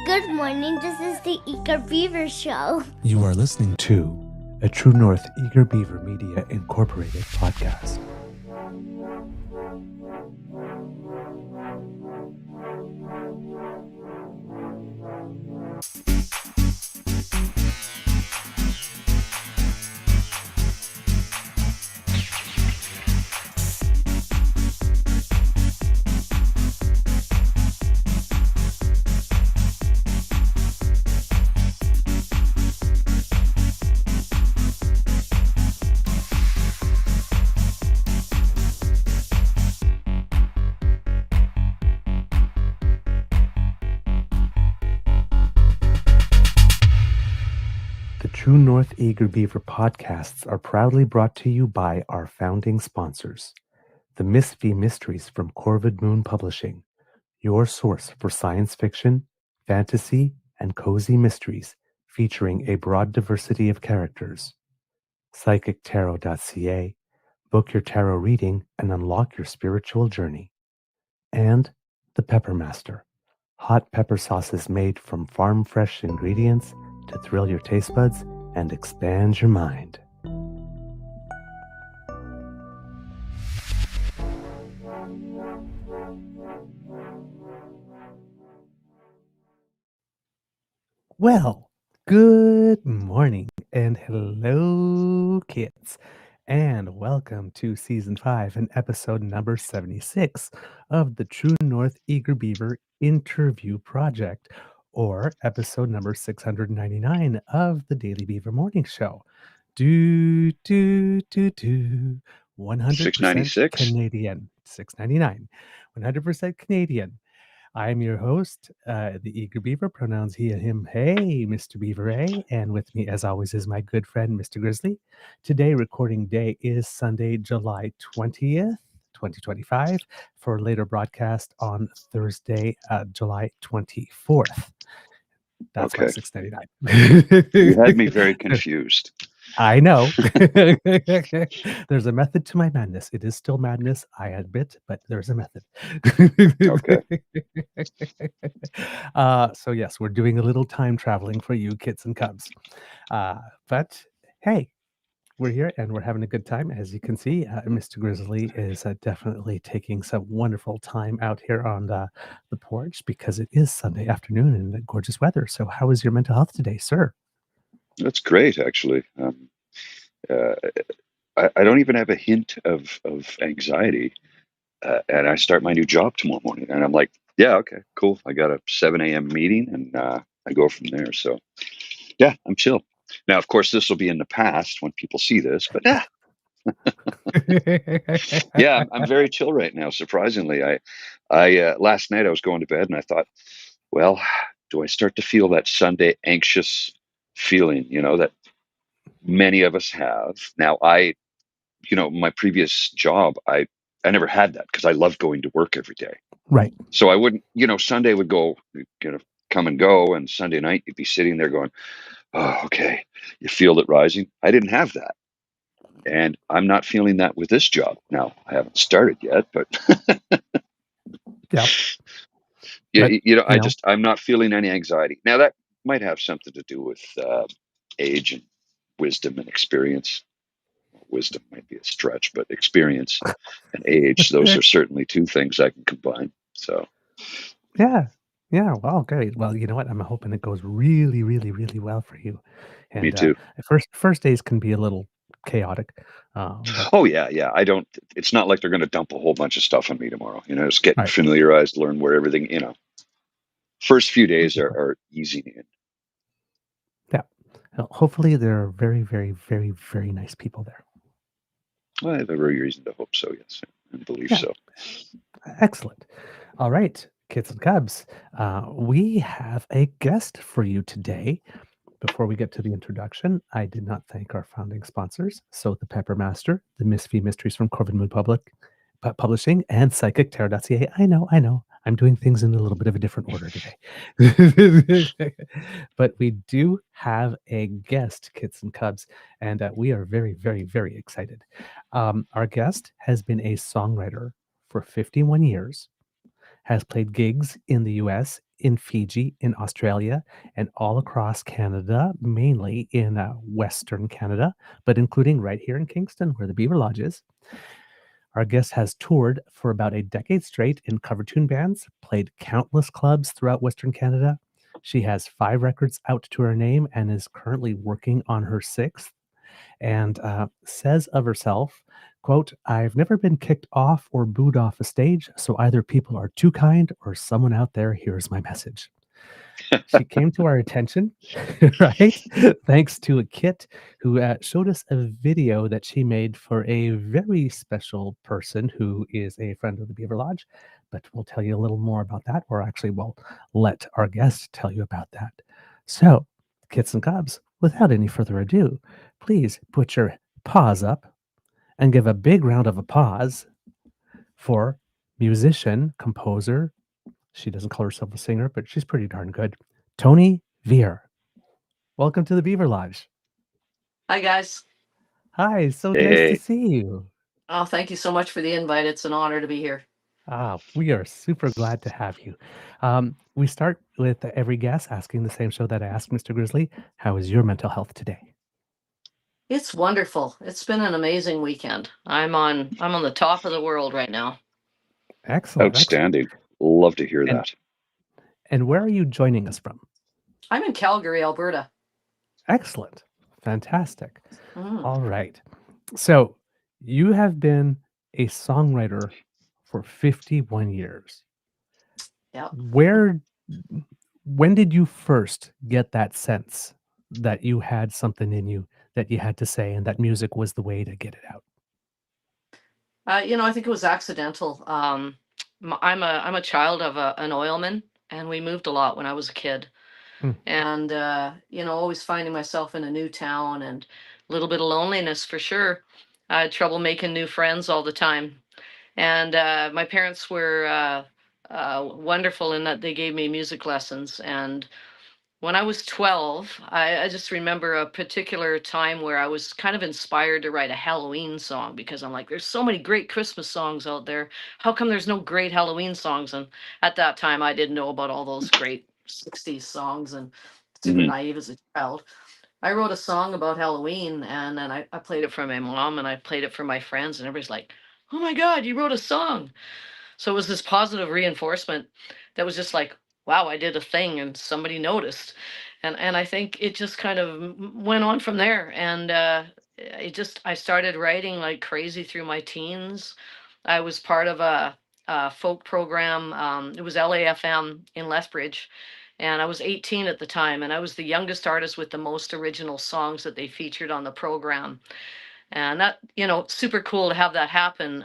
Good morning, this is the Eager Beaver Show. You are listening to a True North Eager Beaver Media Incorporated podcast. The True North Eager Beaver podcasts are proudly brought to you by our founding sponsors, the Miss V Mysteries from Corvid Moon Publishing, your source for science fiction, fantasy, and cozy mysteries featuring a broad diversity of characters. PsychicTarot.ca, book your tarot reading and unlock your spiritual journey. And the Pepper Master, hot pepper sauces made from farm-fresh ingredients to thrill your taste buds and expand your mind. Well, good morning and hello, kids, and welcome to Season 5 and episode number 76 of the True North Eager Beaver Interview Project, or episode number 699 of the Daily Beaver Morning Show. 100% 696. Canadian. 699. 100% Canadian. I'm your host, the Eager Beaver, pronouns he and him. Hey, Mr. Beaver A. And with me, as always, is my good friend, Mr. Grizzly. Today, recording day is Sunday, July 20th, 2025, for later broadcast on Thursday, July 24th. That's Okay. why 699. You had me very confused. I know. There's a method to my madness. It is still madness, I admit, but there's a method. Okay. So yes, we're doing a little time traveling for you kids and cubs. But hey, we're here and we're having a good time. As you can see, Mr. Grizzly is definitely taking some wonderful time out here on the porch because it is Sunday afternoon and gorgeous weather. So how is your mental health today, sir? That's great, actually. I don't even have a hint of anxiety. And I start my new job tomorrow morning. And I'm like, yeah, okay, cool. I got a 7 a.m. meeting and I go from there. So, yeah, I'm chill. Now, of course, this will be in the past when people see this, but yeah. Yeah, I'm very chill right now, surprisingly. I last night I was going to bed and I thought, well, do I start to feel that Sunday anxious feeling, that many of us have? Now, my previous job, I never had that because I loved going to work every day. Right. So I wouldn't, Sunday would go, come and go, and Sunday night you'd be sitting there going, oh, okay, you feel it rising. I didn't have that. And I'm not feeling that with this job. Now, I haven't started yet, but Yeah. I'm not feeling any anxiety. Now, that might have something to do with age and wisdom and experience. Wisdom might be a stretch, but experience and age, those are certainly two things I can combine. So, yeah. Well, great. Well, you know what? I'm hoping it goes really, really, really well for you. And me too. First days can be a little chaotic. Oh yeah. It's not like they're going to dump a whole bunch of stuff on me tomorrow. Just getting Right. familiarized, learn where everything. First few days are easy in. Yeah. Well, hopefully, there are very, very, very, very nice people there. I have every reason to hope so. Yes, and believe so. Excellent. All right, kids and cubs, we have a guest for you today. Before we get to the introduction, I did not thank our founding sponsors, so the Pepper Master, the Miss V Mysteries from Corvid Moon Publishing, and PsychicTarot.ca. I know. I'm doing things in a little bit of a different order today. But we do have a guest, kids and cubs, and we are very, very, very excited. Our guest has been a songwriter for 51 years, has played gigs in the US, in Fiji, in Australia, and all across Canada, mainly in Western Canada, but including right here in Kingston, where the Beaver Lodge is. Our guest has toured for about a decade straight in cover tune bands, played countless clubs throughout Western Canada. She has 5 records out to her name and is currently working on her 6th, and says of herself, quote, "I've never been kicked off or booed off a stage, so either people are too kind or someone out there hears my message." She came to our attention, right? Thanks to a Kit who showed us a video that she made for a very special person who is a friend of the Beaver Lodge. But we'll tell you a little more about that, or actually, we'll let our guest tell you about that. So, Kits and Cubs, without any further ado, please put your paws up and give a big round of applause for musician, composer. She doesn't call herself a singer, but she's pretty darn good. Toni Vere. Welcome to the Beaver Lodge. Hi, guys. Hi, so nice to Hey, see you. Oh, thank you so much for the invite. It's an honor to be here. We are super glad to have you. We start with every guest asking the same show that I asked Mr. Grizzly. How is your mental health today? It's wonderful. It's been an amazing weekend. I'm on the top of the world right now. Excellent. outstanding. Love to hear And, that. and where are you joining us from? I'm in Calgary, Alberta. Excellent. Fantastic. Mm. All right. So you have been a songwriter for 51 years. Yeah. When did you first get that sense that you had something in you that you had to say and that music was the way to get it out? I think it was accidental. I'm a child of an oilman, and we moved a lot when I was a kid. Mm. And always finding myself in a new town and a little bit of loneliness for sure. I had trouble making new friends all the time. And my parents were wonderful in that they gave me music lessons. And when I was 12, I just remember a particular time where I was kind of inspired to write a Halloween song because I'm like, there's so many great Christmas songs out there. How come there's no great Halloween songs? And at that time, I didn't know about all those great 60s songs and super Hmm. naive as a child. I wrote a song about Halloween and then I played it for my mom and I played it for my friends, and everybody's like, oh my God, you wrote a song. So it was this positive reinforcement that was just like, wow, I did a thing and somebody noticed. And I think it just kind of went on from there. And I started writing like crazy through my teens. I was part of a folk program. It was LAFM in Lethbridge. And I was 18 at the time, and I was the youngest artist with the most original songs that they featured on the program. And that, super cool to have that happen.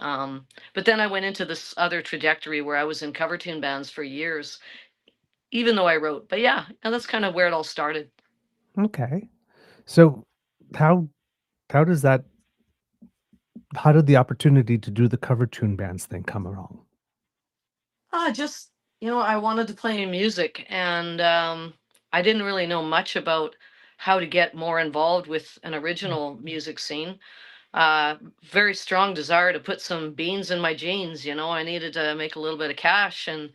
But then I went into this other trajectory where I was in cover tune bands for years, even though I wrote. But yeah, and that's kind of where it all started. Okay. So how how does that how did the opportunity to do the cover tune bands thing come along? Just, I wanted to play music, and I didn't really know much about how to get more involved with an original music scene. Very strong desire to put some beans in my jeans. I needed to make a little bit of cash, and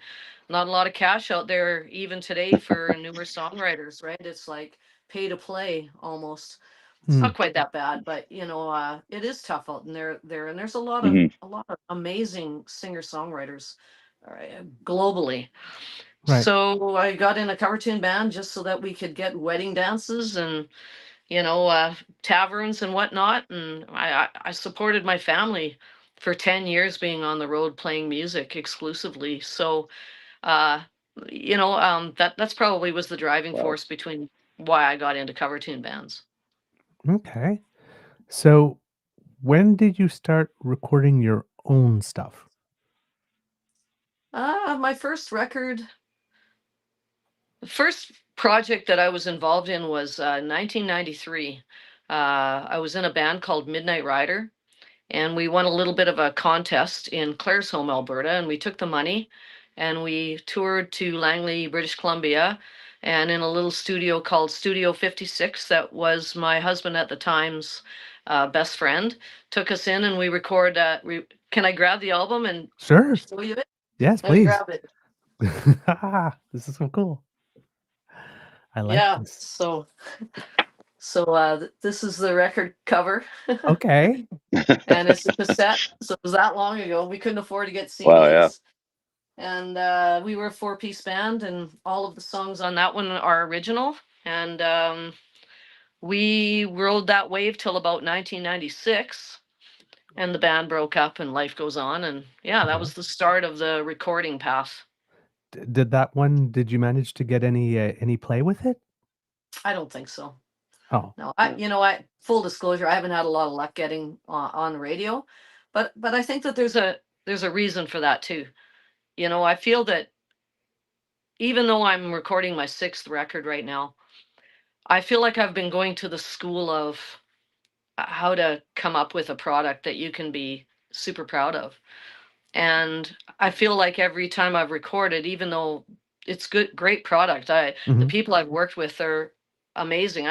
not a lot of cash out there even today for newer songwriters, right? It's like pay to play almost. It's Mm, not quite that bad, but it is tough out in there, and there's Hmm. a lot of amazing singer songwriters globally. right. So I got in a cover tune band just so that we could get wedding dances and taverns and whatnot. And I supported my family for 10 years being on the road playing music exclusively. So, uh, that's probably was the driving Wow. force between why I got into cover tune bands. Okay. So when did you start recording your own stuff? My first record, the first project that I was involved in was 1993. I was in a band called Midnight Rider, and we won a little bit of a contest in Claresholm, Alberta, and we took the money and we toured to Langley, British Columbia, and in a little studio called Studio 56 that was my husband at the time's best friend took us in, and we record. Can I grab the album and Sure. show you it? Yes, Let me please. grab it. This is so cool. I like Yeah. this. So this is the record cover, Okay. and it's a cassette. So it was that long ago. We couldn't afford to get Wow, yeah. CDs. And we were a 4-piece band, and all of the songs on that one are original. And we rode that wave till about 1996, and the band broke up, and life goes on. And yeah, that was the start of the recording path. Did that one? Did you manage to get any play with it? I don't think so. Oh, No, I full disclosure, I haven't had a lot of luck getting on the radio, but I think that there's a reason for that too. I feel that even though I'm recording my 6th record right now, I feel like I've been going to the school of how to come up with a product that you can be super proud of. And I feel like every time I've recorded, even though it's great product, the Mhm. people I've worked with are amazing.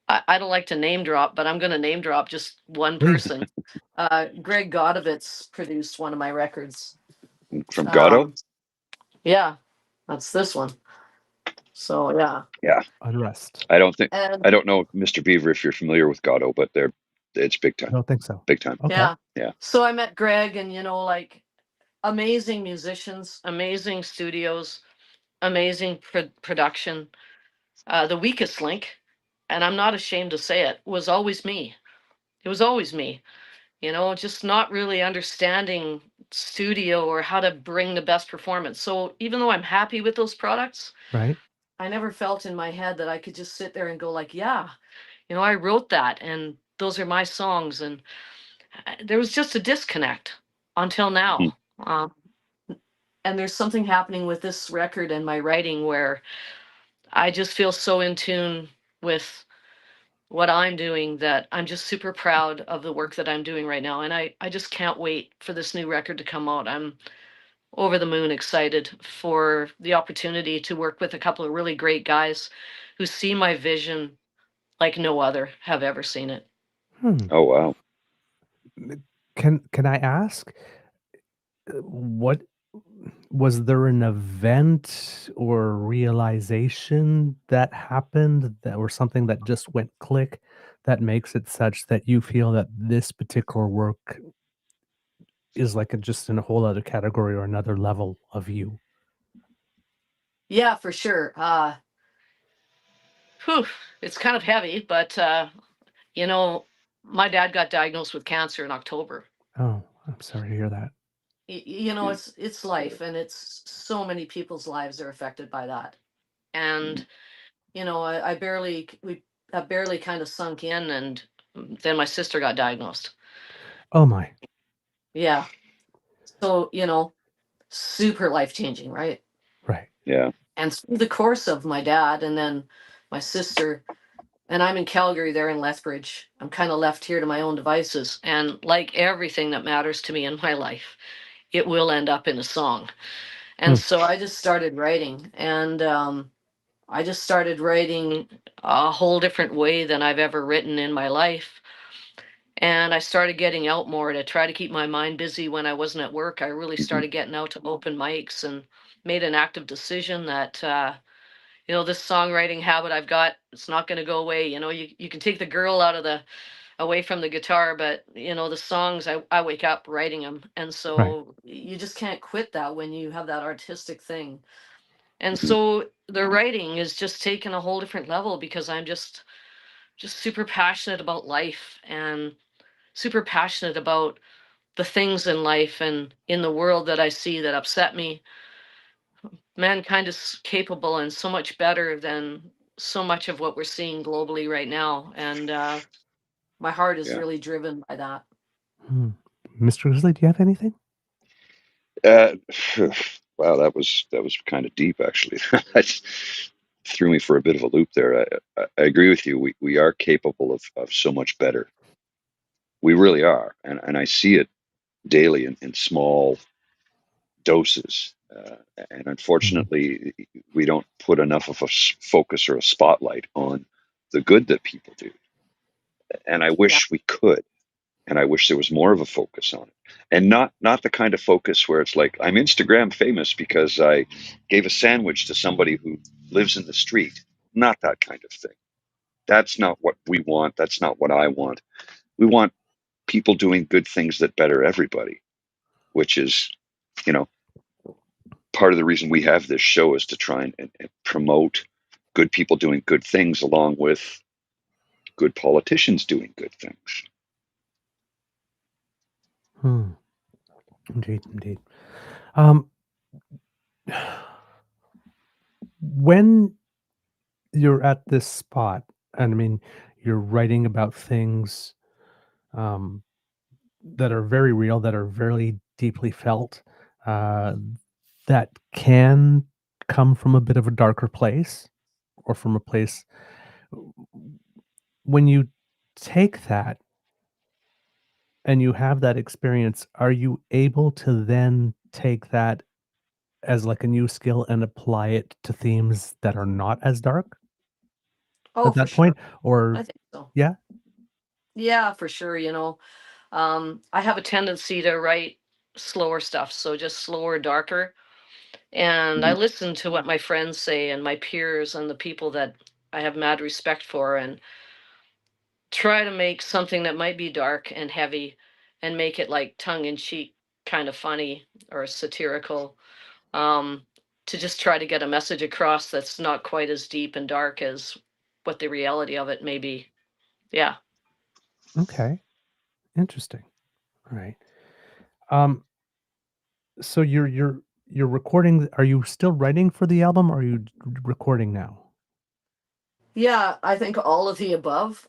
I don't like to name drop, but I'm going to name drop just one Please. person. Greg Godovitz produced one of my records. From Gatto? Yeah, that's this one. So yeah. Yeah. Unrest. I don't know, Mr. Beaver, if you're familiar with Gatto, but it's big I time. don't think so. Big time. Okay. Yeah. So I met Greg, and like amazing musicians, amazing studios, amazing production. The weakest link, and I'm not ashamed to say it, was always me. It was always me. Just not really understanding studio or how to bring the best performance. So even though I'm happy with those products, Right. I never felt in my head that I could just sit there and go like, yeah, I wrote that and those are my songs. And there was just a disconnect until now. And there's something happening with this record and my writing where I just feel so in tune with what I'm doing that I'm just super proud of the work that I'm doing right now. And I just can't wait for this new record to come out. I'm over the moon excited for the opportunity to work with a couple of really great guys who see my vision like no other have ever seen it. Oh, wow. Can I ask, what was there an event or realization that happened that or something that just went click that makes it such that you feel that this particular work is like just in a whole other category or another level of you? Yeah, for sure. It's kind of heavy, but my dad got diagnosed with cancer in October. Oh, I'm sorry to hear that. It's life, and it's so many people's lives are affected by that. And I barely kind of sunk in, and then my sister got diagnosed. Oh my. Yeah. So, super life changing, right? Right. Yeah. And through the course of my dad and then my sister, and I'm in Calgary, they're in Lethbridge. I'm kind of left here to my own devices. And like everything that matters to me in my life, it will end up in a song. And so I just started writing, and I just started writing a whole different way than I've ever written in my life. And I started getting out more to try to keep my mind busy when I wasn't at work. I really started getting out to open mics and made an active decision that, this songwriting habit I've got, it's not going to go away. You can take the girl away from the guitar, but the songs, I wake up writing them. And Right. so you just can't quit that when you have that artistic thing. And so the writing is just taken a whole different level because I'm just super passionate about life and super passionate about the things in life and in the world that I see that upset me. Mankind is capable and so much better than so much of what we're seeing globally right now. And my heart is Yeah. really driven by that. Mr. Grizzly, do you have anything? Wow, that was kind of deep, actually. That threw me for a bit of a loop there. I agree with you. We are capable of so much better. We really are, and I see it daily in small doses. And unfortunately, we don't put enough of a focus or a spotlight on the good that people do. And I wish we could. And I wish there was more of a focus on it, and not the kind of focus where it's like, I'm Instagram famous because I gave a sandwich to somebody who lives in the street. Not that kind of thing. That's not what we want. That's not what I want. We want people doing good things that better everybody, which is, you know, part of the reason we have this show, is to try and promote good people doing good things along with good politicians doing good things. Indeed. When you're at this spot, and I mean, you're writing about things that are very real, that are very deeply felt, that can come from a bit of a darker place, or from a place. When you take that and you have that experience, are you able to then take that as like a new skill and apply it to themes that are not as dark Oh, at for that sure. point? Or I think so. yeah? Yeah, for sure. I have a tendency to write slower stuff, so just slower, darker. And I listen to what my friends say and my peers and the people that I have mad respect for, and try to make something that might be dark and heavy and make it like tongue in cheek, kind of funny or satirical, um, to just try to get a message across that's not quite as deep and dark as what the reality of it may be. Yeah. Okay. Interesting. All right. Um, so you're recording. Are you still writing for the album, or are you recording now? Yeah, I think all of the above.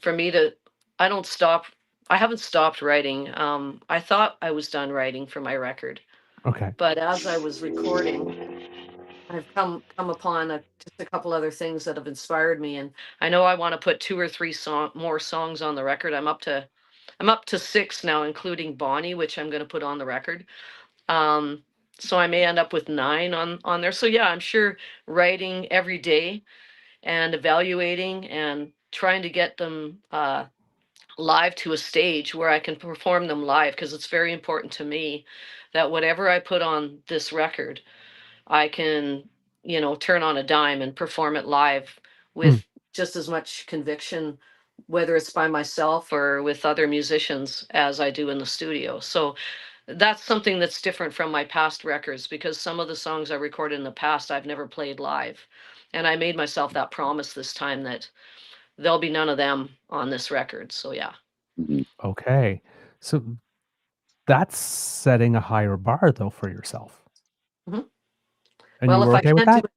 For me to, I don't stop. I haven't stopped writing. I thought I was done writing for my record, Okay. but as I was recording, I've come upon just a couple other things that have inspired me, and I know I want to put two or three more songs on the record. I'm up to six now, including Bonnie, which I'm going to put on the record. Um, so I may end up with nine on there. So yeah, I'm sure writing every day and evaluating and trying to get them live to a stage where I can perform them live, because it's very important to me that whatever I put on this record, I can, turn on a dime and perform it live Hmm. with just as much conviction, whether it's by myself or with other musicians, as I do in the studio. So that's something that's different from my past records, because some of the songs I recorded in the past I've never played live. And I made myself that promise this time that there'll be none of them on this record. So yeah. Mhm. Okay. So that's setting a higher bar though for yourself. Mhm. And you Well, were okay with that? if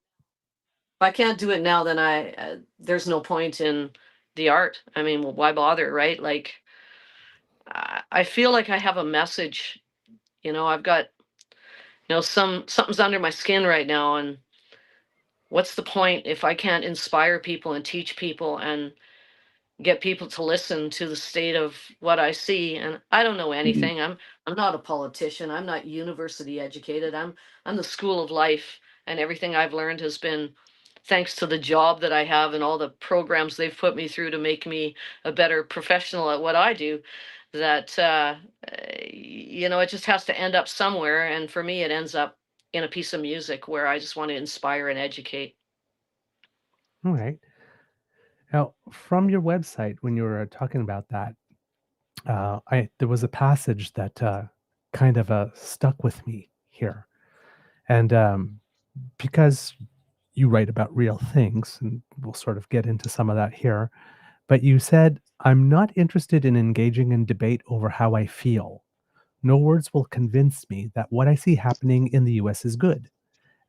I can't do it now, then there's no point in the art. I mean, well, why bother, right? Like, I feel like I have a message. I've got, something's under my skin right now, and what's the point if I can't inspire people and teach people and get people to listen to the state of what I see? And I don't know Mhm. anything. I'm not a politician. I'm not university educated. I'm the school of life, and everything I've learned has been thanks to the job that I have and all the programs they've put me through to make me a better professional at what I do. That it just has to end up somewhere, and for me, it ends up in a piece of music where I just want to inspire and educate. All right. Now, from your website, when you were talking about that, I there was a passage that kind of stuck with me here, and because you write about real things, and we'll sort of get into some of that here. But you said, "I'm not interested in engaging in debate over how I feel. No words will convince me that what I see happening in the US is good.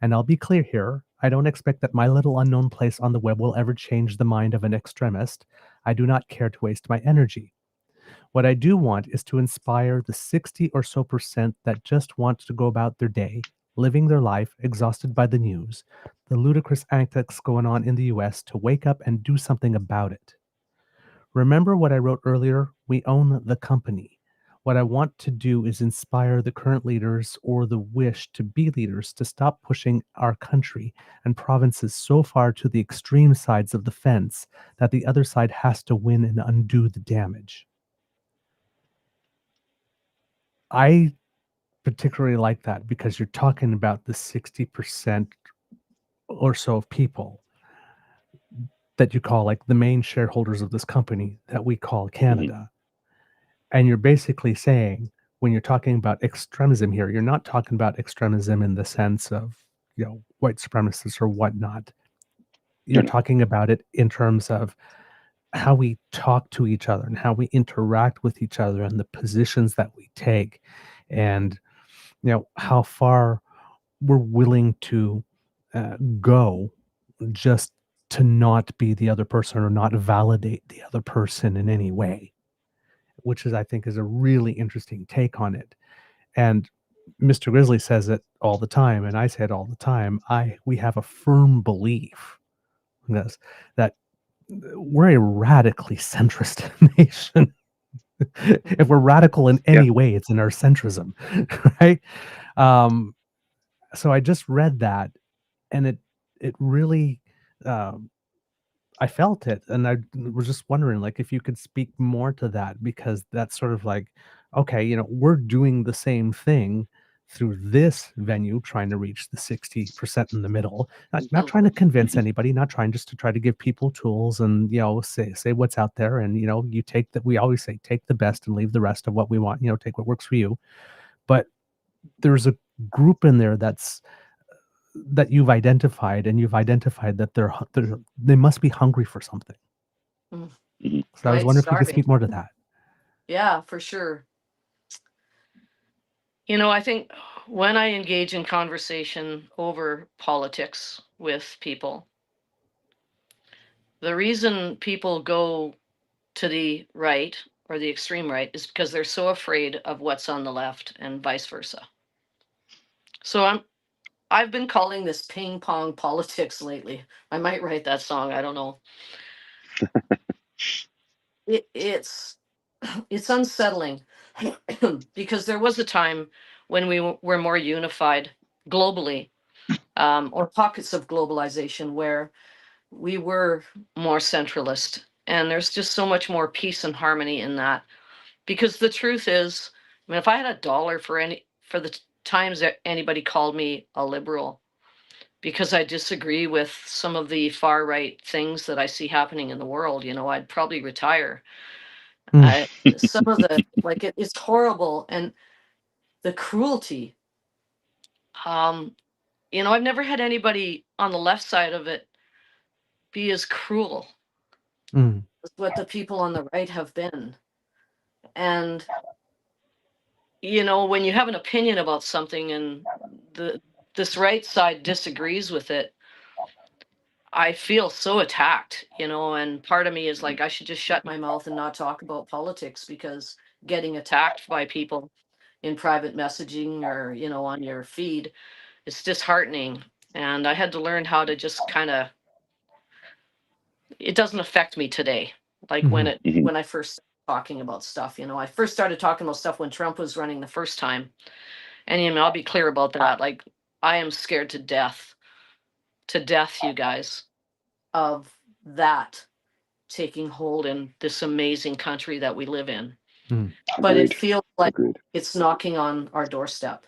And I'll be clear here, I don't expect that my little unknown place on the web will ever change the mind of an extremist. I do not care to waste my energy. What I do want is to inspire the 60 or so percent that just want to go about their day, living their life, exhausted by the news, the ludicrous antics going on in the US, to wake up and do something about it. Remember what I wrote earlier? We own the company. What I want to do is inspire the current leaders, or the wish to be leaders, to stop pushing our country and provinces so far to the extreme sides of the fence that the other side has to win and undo the damage." I particularly like that because you're talking about the 60% or so of people that you call like the main shareholders of this company that we call Canada. And you're basically saying, when you're talking about extremism here, you're not talking about extremism in the sense of, white supremacists or whatnot. You're talking about it in terms of how we talk to each other and how we interact with each other and the positions that we take, and how far we're willing to go just to not be the other person or not validate the other person in any way, which I think is a really interesting take on it. And Mr. Grizzly says it all the time, and I say it all the time. We have a firm belief in this, that we're a radically centrist nation. If we're radical in any way, it's in our centrism, right? So I just read that, and it really, I felt it, and I was just wondering, like, if you could speak more to that, because that's sort of like, okay, we're doing the same thing through this venue, trying to reach the 60% in the middle, not trying to convince anybody, not trying, just to try to give people tools and, say what's out there. And, you take that, we always say, take the best and leave the rest of what we want, take what works for you. But there's a group in there that you've identified, and you've identified that they must be hungry for something. So I was wondering if you could speak more to that. Yeah, for sure. I think when I engage in conversation over politics with people, the reason people go to the right or the extreme right is because they're so afraid of what's on the left and vice versa. So I've been calling this ping pong politics lately. I might write that song, I don't know. It's unsettling because there was a time when we were more unified globally, or pockets of globalization where we were more centralist. And there's just so much more peace and harmony in that. Because the truth is, I mean, if I had $1 for the times that anybody called me a liberal because I disagree with some of the far right things that I see happening in the world, I'd probably retire. Some of the it's horrible, and the cruelty. I've never had anybody on the left side of it be as cruel as what the people on the right have been. And when you have an opinion about something and this right side disagrees with it, I feel so attacked, and part of me is like, I should just shut my mouth and not talk about politics, because getting attacked by people in private messaging or, on your feed, it's disheartening. And I had to learn how to just it doesn't affect me today. Like when I first started talking about stuff, I first started talking about stuff when Trump was running the first time. And, I'll be clear about that. Like, I am scared to death, you guys, of that taking hold in this amazing country that we live in. But it feels like it's knocking on our doorstep.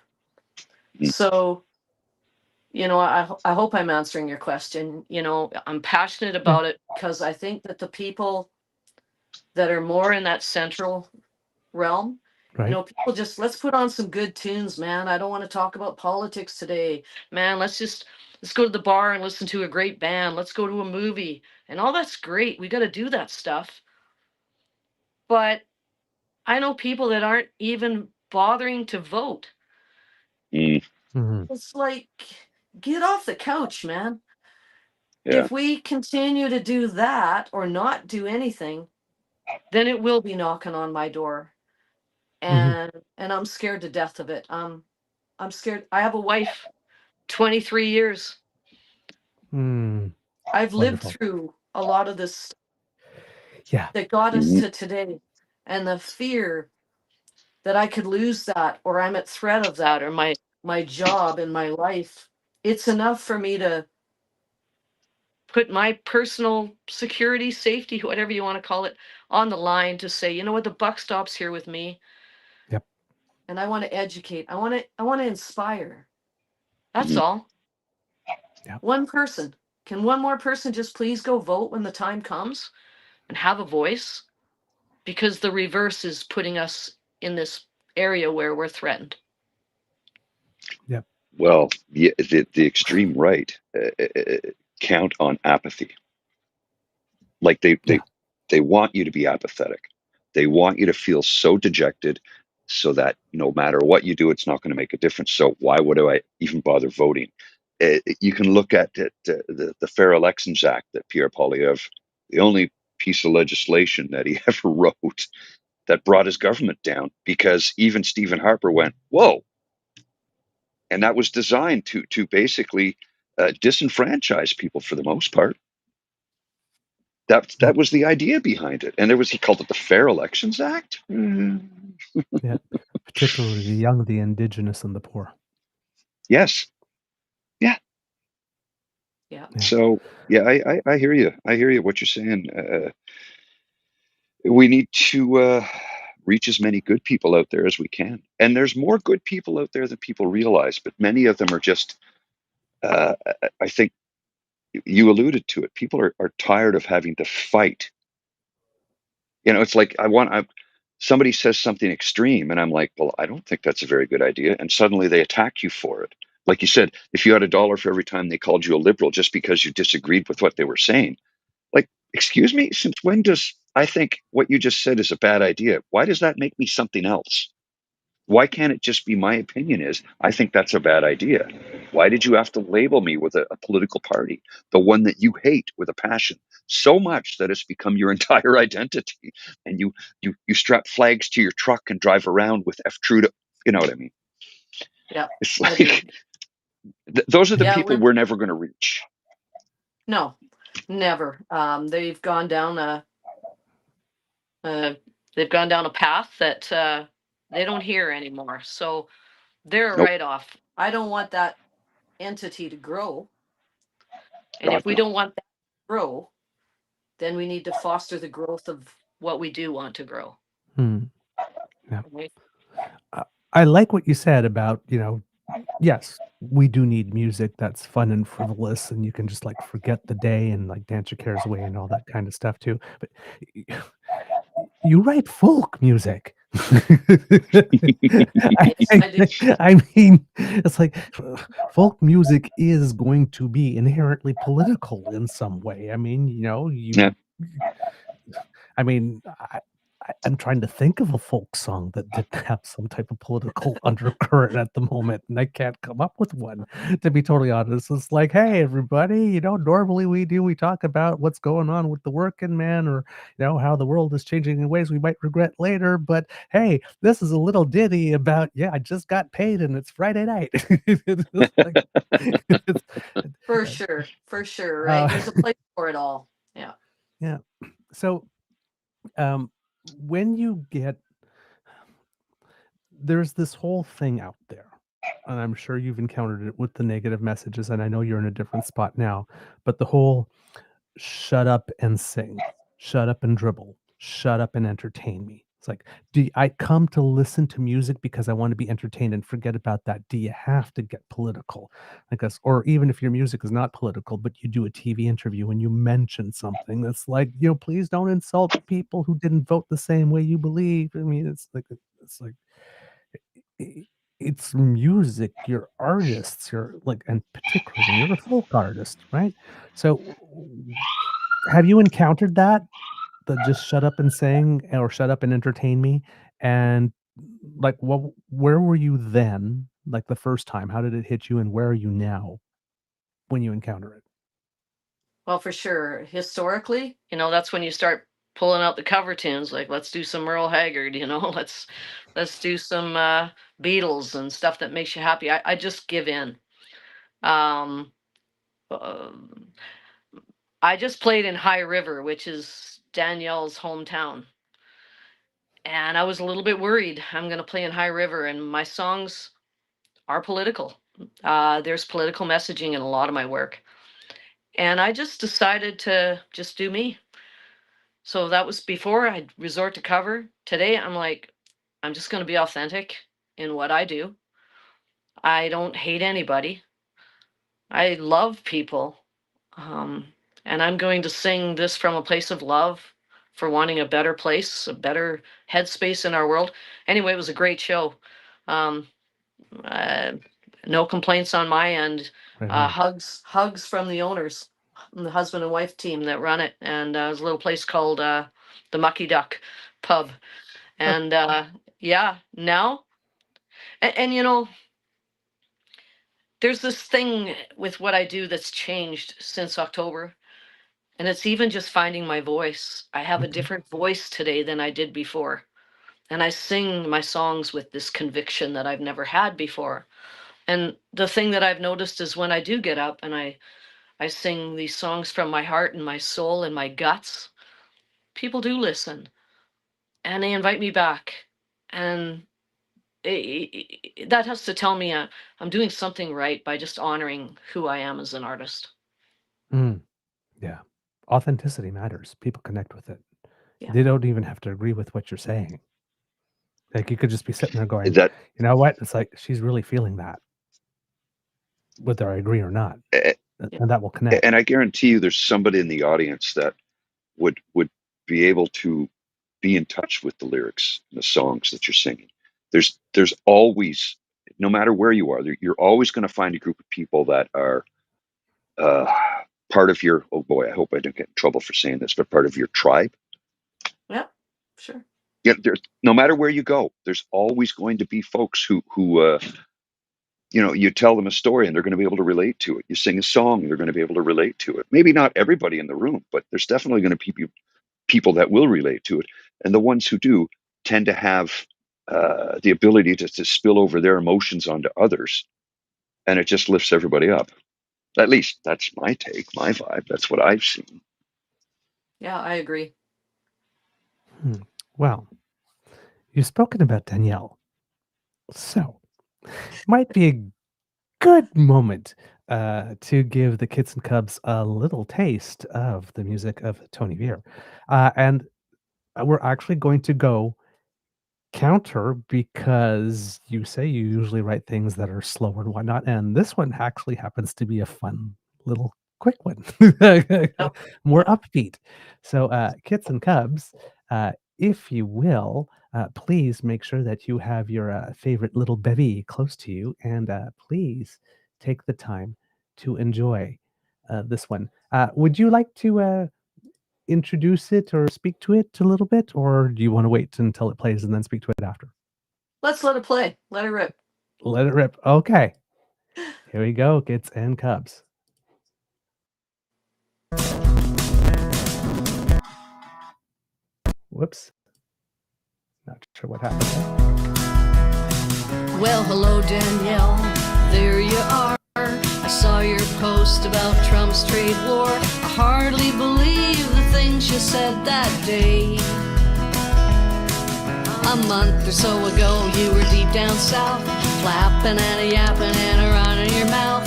So, I hope I'm answering your question. I'm passionate about it because I think that the people that are more in that central realm, people just, let's put on some good tunes, man. I don't want to talk about politics today, man. Let's go to the bar and listen to a great band. Let's go to a movie, and all that's great. We got to do that stuff. But I know people that aren't even bothering to vote. It's like, get off the couch, man. If we continue to do that or not do anything, then it will be knocking on my door. And I'm scared to death of it. I'm scared. I have a wife, 23 years. I've lived through a lot of this that got us to today. And the fear that I could lose that, or I'm at threat of that, or my job and my life, it's enough for me to put my personal security, safety, whatever you want to call it, on the line to say, you know what, the buck stops here with me. Yep. and I want to educate. I want to inspire. That's Mhm. all. Yeah. One person. Can one more person just please go vote when the time comes and have a voice? Because the reverse is putting us in this area where we're threatened. Yep. Well, the extreme right count on apathy. Like Yeah. they want you to be apathetic. They want you to feel so dejected, so that no matter what you do, it's not going to make a difference. So why would I even bother voting? You can look at it, the Fair Elections Act that Pierre Poilievre, the only piece of legislation that he ever wrote that brought his government down, because even Stephen Harper went, whoa. And that was designed to basically disenfranchise people for the most part. That Yep. was the idea behind it, and he called it the Fair Elections Act. Yeah. Particularly the young, the indigenous, and the poor. Yes, yeah. Yeah. Yeah. So yeah, I hear you. I hear you. What you're saying. We need to reach as many good people out there as we can, and there's more good people out there than people realize. But many of them are just. Uh, I think you alluded to it. People are tired of having to fight. It's like somebody says something extreme, and I'm like, well, I don't think that's a very good idea, and suddenly they attack you for it. Like you said, if you had $1 for every time they called you a liberal just because you disagreed with what they were saying, like, excuse me, since when does I think what you just said is a bad idea? Why does that make me something else? Why can't it just be my opinion is I think that's a bad idea? Why did you have to label me with a political party, the one that you hate with a passion, so much that it's become your entire identity, and you strap flags to your truck and drive around with F Trudeau? You know what I mean? Yeah. It's I do. like those are the Yeah. Yeah. people we're never going to reach. No, never. They've gone down they've gone down a path that they don't hear anymore. So they're a Nope, write-off. I don't want that entity to grow. And God if we no. don't want that to grow, then we need to foster the growth of what we do want to grow. Hmm. Yeah. Right? I like what you said about, yes, we do need music that's fun and frivolous, and you can just like forget the day and like dance your cares away and all that kind of stuff too. But you write folk music. I, Yes, I do. I mean, it's like folk music is going to be inherently political in some way. I mean, Yeah, I mean, I'm trying to think of a folk song that didn't have some type of political undercurrent at the moment, and I can't come up with one, to be totally honest. It's like, hey, everybody, normally we talk about what's going on with the working man, or how the world is changing in ways we might regret later. But hey, this is a little ditty about, yeah, I just got paid and it's Friday night. It's like, it's, For sure. For sure. Right. uh, There's a place for it all. Yeah. yeah. So, um, when you get there's this whole thing out there, and I'm sure you've encountered it with the negative messages, and I know you're in a different spot now, but the whole shut up and sing, shut up and dribble, shut up and entertain me. It's like, do I come to listen to music because I want to be entertained and forget about that? Do you have to get political? I guess, or even if your music is not political, but you do a TV interview and you mention something that's like, please don't insult people who didn't vote the same way you believe. I mean, it's like I it's music, you're artists, you're like, and particularly when you're a folk artist, right? So, have you encountered that? The just shut up and sing or shut up and entertain me? And, like, where were you then, like, the first time? How did it hit you, and where are you now when you encounter it? Well, for sure. Historically, that's when you start pulling out the cover tunes, like let's do some Merle Haggard, let's do some Beatles and stuff that makes you happy. I just give in. Um, um, I just played in High River, which is Danielle's hometown. And I was a little bit worried. I'm going to play in High River, and my songs are political. There's political messaging in a lot of my work. And I just decided to just do me. So that was before I'd resort to cover. Today, I'm like, I'm just going to be authentic. in what I do. I don't hate anybody. I love people. And I'm going to sing this from a place of love for wanting a better place, a better headspace in our world. Anyway, it was a great show. Um, uh, no complaints on my end. Right on. Hugs from the owners, the husband and wife team that run it. And it was a little place called the Mucky Duck Pub. And yeah, now, and you know, there's this thing with what I do that's changed since October. And it's even just finding my voice. I have a different voice today than I did before. And I sing my songs with this conviction that I've never had before. And the thing that I've noticed is when I do get up and I sing these songs from my heart and my soul and my guts, people do listen. And they invite me back. And that has to tell me I'm doing something right by just honoring who I am as an artist. Yeah. Authenticity matters. People connect with it. Yeah. They don't even have to agree with what you're saying. Like you could just be sitting there going, That you know what? It's like she's really feeling that, whether I agree or not. And that will connect. and I guarantee you there's somebody in the audience that would be able to be in touch with the lyrics and the songs that you're singing. There's always, no matter where you are, you're always going to find a group of people that are part of your, oh boy, I hope I don't get in trouble for saying this, but part of your tribe. Yeah, sure. Yeah, no matter where you go, there's always going to be folks who you tell them a story and they're going to be able to relate to it. You sing a song, they're going to be able to relate to it. Maybe not everybody in the room, but there's definitely going to be people that will relate to it. And the ones who do tend to have the ability to spill over their emotions onto others. And it just lifts everybody up. At least that's my take, my vibe. That's what I've seen. Yeah, I agree. Well, you've spoken about Danielle. So, might be a good moment to give the kids and cubs a little taste of the music of Toni Vere. And we're actually going to go counter because you say you usually write things that are slower and whatnot. And this one actually happens to be a fun little quick one, more upbeat. So, kids and cubs, if you will, please make sure that you have your favorite little bevy close to you, and please take the time to enjoy this one. Would you like to introduce it or speak to it a little bit, or do you want to wait until it plays and then speak to it after? Let's let it play. Let it rip. Let it rip. Okay. Here we go, kids and cubs. Whoops. Not sure what happened there. Well, hello, Danielle. There you are. I saw your post about Trump's trade war. I hardly believe the things you said that day. A month or so ago, you were deep down south, flapping and a yapping and a running your mouth.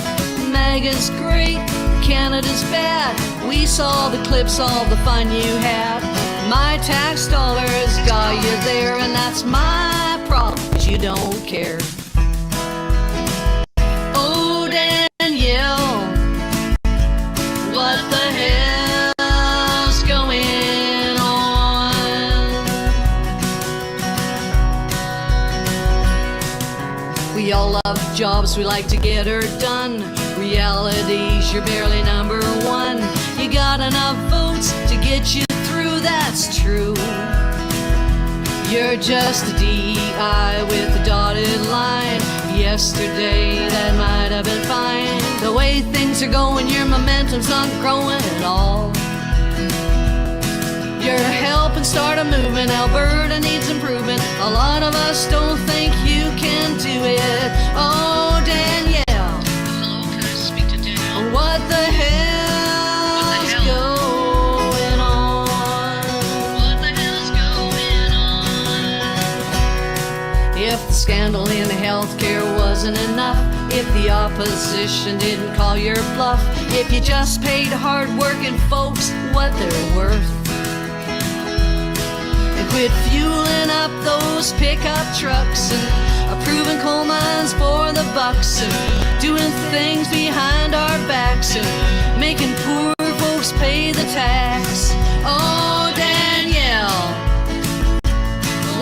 MAGA's great, Canada's bad. We saw the clips, all the fun you had. My tax dollars got you there, and that's my problem, 'cause you don't care. Oh, Danielle, what the hell's going on? We all love jobs, we like to get her done. Reality's you're barely number one. You got enough votes to get you through, that's true. You're just a DI with a dotted line. Yesterday that might have been fine. The way things are going, your momentum's not growing at all. You're helping start a movement, Alberta needs improvement. A lot of us don't think you can do it. Oh, Danielle. Hello, can I speak to Danielle? What the hell's going on? What the hell's going on? If the scandal in healthcare wasn't enough, if the opposition didn't call your bluff, if you just paid hard-working folks what they're worth, quit fueling up those pickup trucks and approving coal mines for the bucks and doing things behind our backs and making poor folks pay the tax. Oh, Danielle,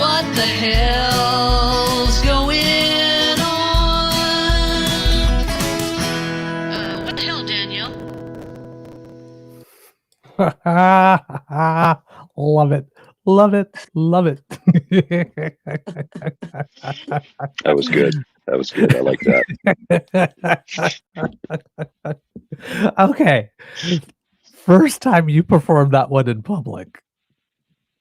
what the hell's going on? What the hell, Danielle? Love it. Love it. Love it. That was good. That was good. I like that. Okay. First time you performed that one in public.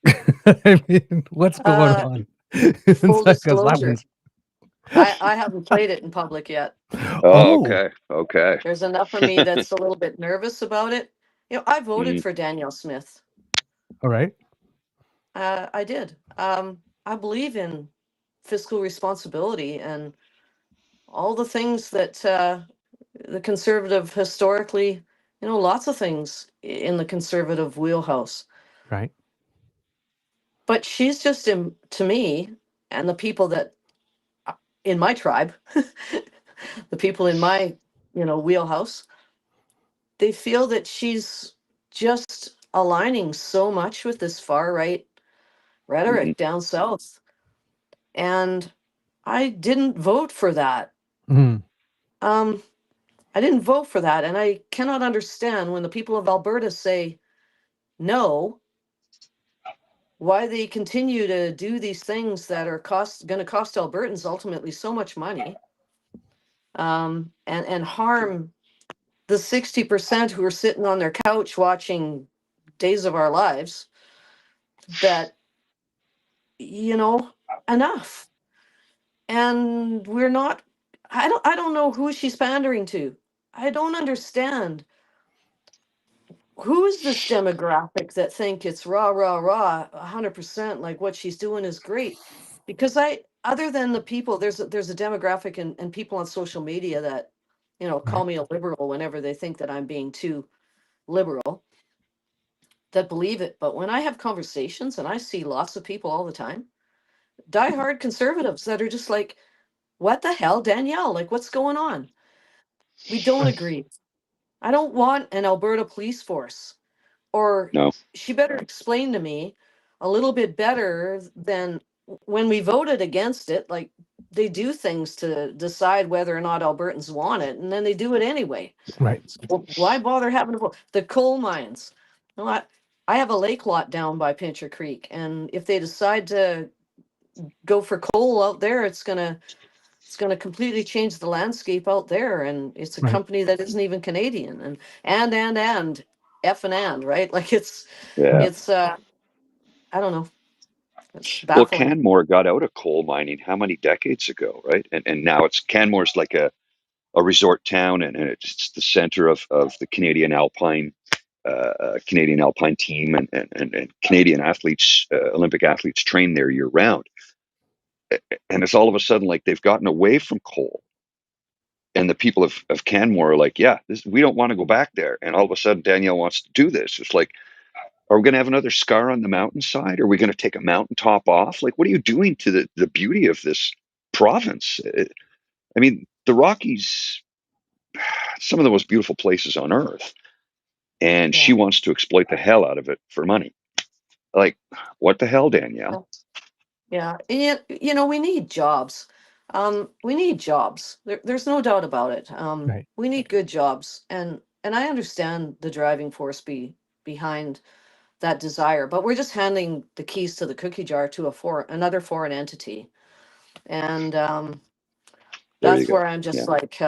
I mean, what's going on? Full 'Cause that disclosure, was- I haven't played it in public yet. Oh, okay. Okay. There's enough of me that's a little bit nervous about it. You know, I voted for Danielle Smith. All right. I did. I believe in fiscal responsibility and all the things that the conservative historically, you know, lots of things in the conservative wheelhouse. Right. But she's just, to me, and the people that in my tribe, the people in my, you know, wheelhouse, they feel that she's just aligning so much with this far right rhetoric down south. And I didn't vote for that. Mhm. I didn't vote for that. And I cannot understand when the people of Alberta say no, why they continue to do these things that are going to cost Albertans ultimately so much money, and harm the 60% who are sitting on their couch watching Days of Our Lives. That, you know, enough. And we're not, I don't know who she's pandering to. I don't understand. Who is this demographic that think it's rah, rah, rah, 100%, like what she's doing is great? Because other than the people, there's a demographic and people on social media that, you know, call me a liberal whenever they think that I'm being too liberal, that believe it. But when I have conversations, and I see lots of people all the time, diehard conservatives that are just like, what the hell, Danielle? Like, what's going on? We don't agree. I don't want an Alberta police force. Or No. she better explain to me a little bit better than when we voted against it. Like, they do things to decide whether or not Albertans want it, and then they do it anyway. Right. So why bother having to vote? The coal mines. You know, I have a lake lot down by Pincher Creek, and if they decide to go for coal out there, it's gonna completely change the landscape out there. And it's a Right. company that isn't even Canadian. And F and right? Like it's I don't know. It's Well, baffling. Canmore got out of coal mining how many decades ago, right? And now Canmore's like a resort town, and it's the center of the Canadian Alpine team, and Canadian athletes, Olympic athletes, train there year round. And it's all of a sudden like they've gotten away from coal, and the people of Canmore are like, yeah, we don't want to go back there. And all of a sudden Danielle wants to do this. It's like, are we going to have another scar on the mountainside? Are we going to take a mountaintop off? Like, what are you doing to the beauty of this province? I mean, the Rockies, some of the most beautiful places on earth, and she wants to exploit the hell out of it for money. Like, what the hell, Danielle? Yeah. And yet, you know, we need jobs. We need jobs. There's no doubt about it. Right. We need good jobs. And I understand the driving force behind that desire, but we're just handing the keys to the cookie jar to another foreign entity. And that's where I'm just like,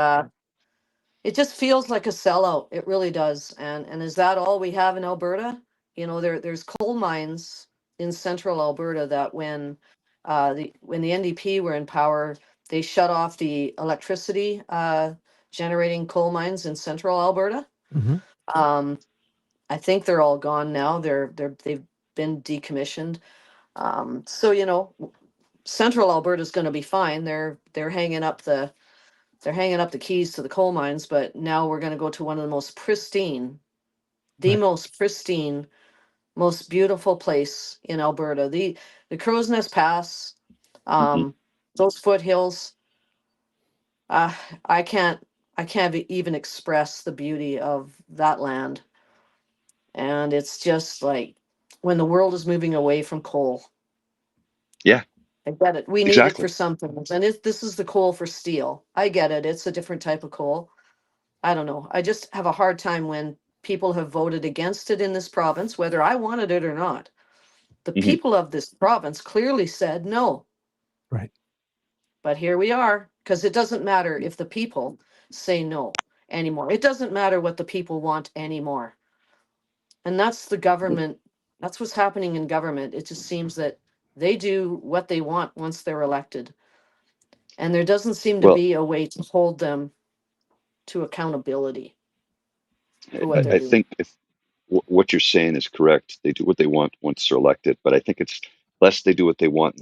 it just feels like a sellout. It really does. And is that all we have in Alberta? You know, there's coal mines in central Alberta that when the NDP were in power, they shut off the electricity generating coal mines in central Alberta. Mhm. I think they're all gone now. They've been decommissioned. So you know, central Alberta is going to be fine. They're hanging up the keys to the coal mines, but now we're going to go to one of the most pristine most beautiful place in Alberta. The Crow's Nest Pass, Hmm. those foothills. Uh, I can't even express the beauty of that land. And it's just like when the world is moving away from coal. Yeah, I get it. We need it for exactly. some things. And this is the coal for steel. I get it. It's a different type of coal. I don't know. I just have a hard time when people have voted against it in this province, whether I wanted it or not. The Hmm. people of this province clearly said no. Right. But here we are, because it doesn't matter if the people say no anymore. It doesn't matter what the people want anymore. And that's the government. That's what's happening in government. It just seems that they do what they want once they're elected. And there doesn't seem to Well, be a way to hold them to accountability for what they're I doing. think if what you're saying is correct, they do what they want once they're elected. But I think it's less they do what they want.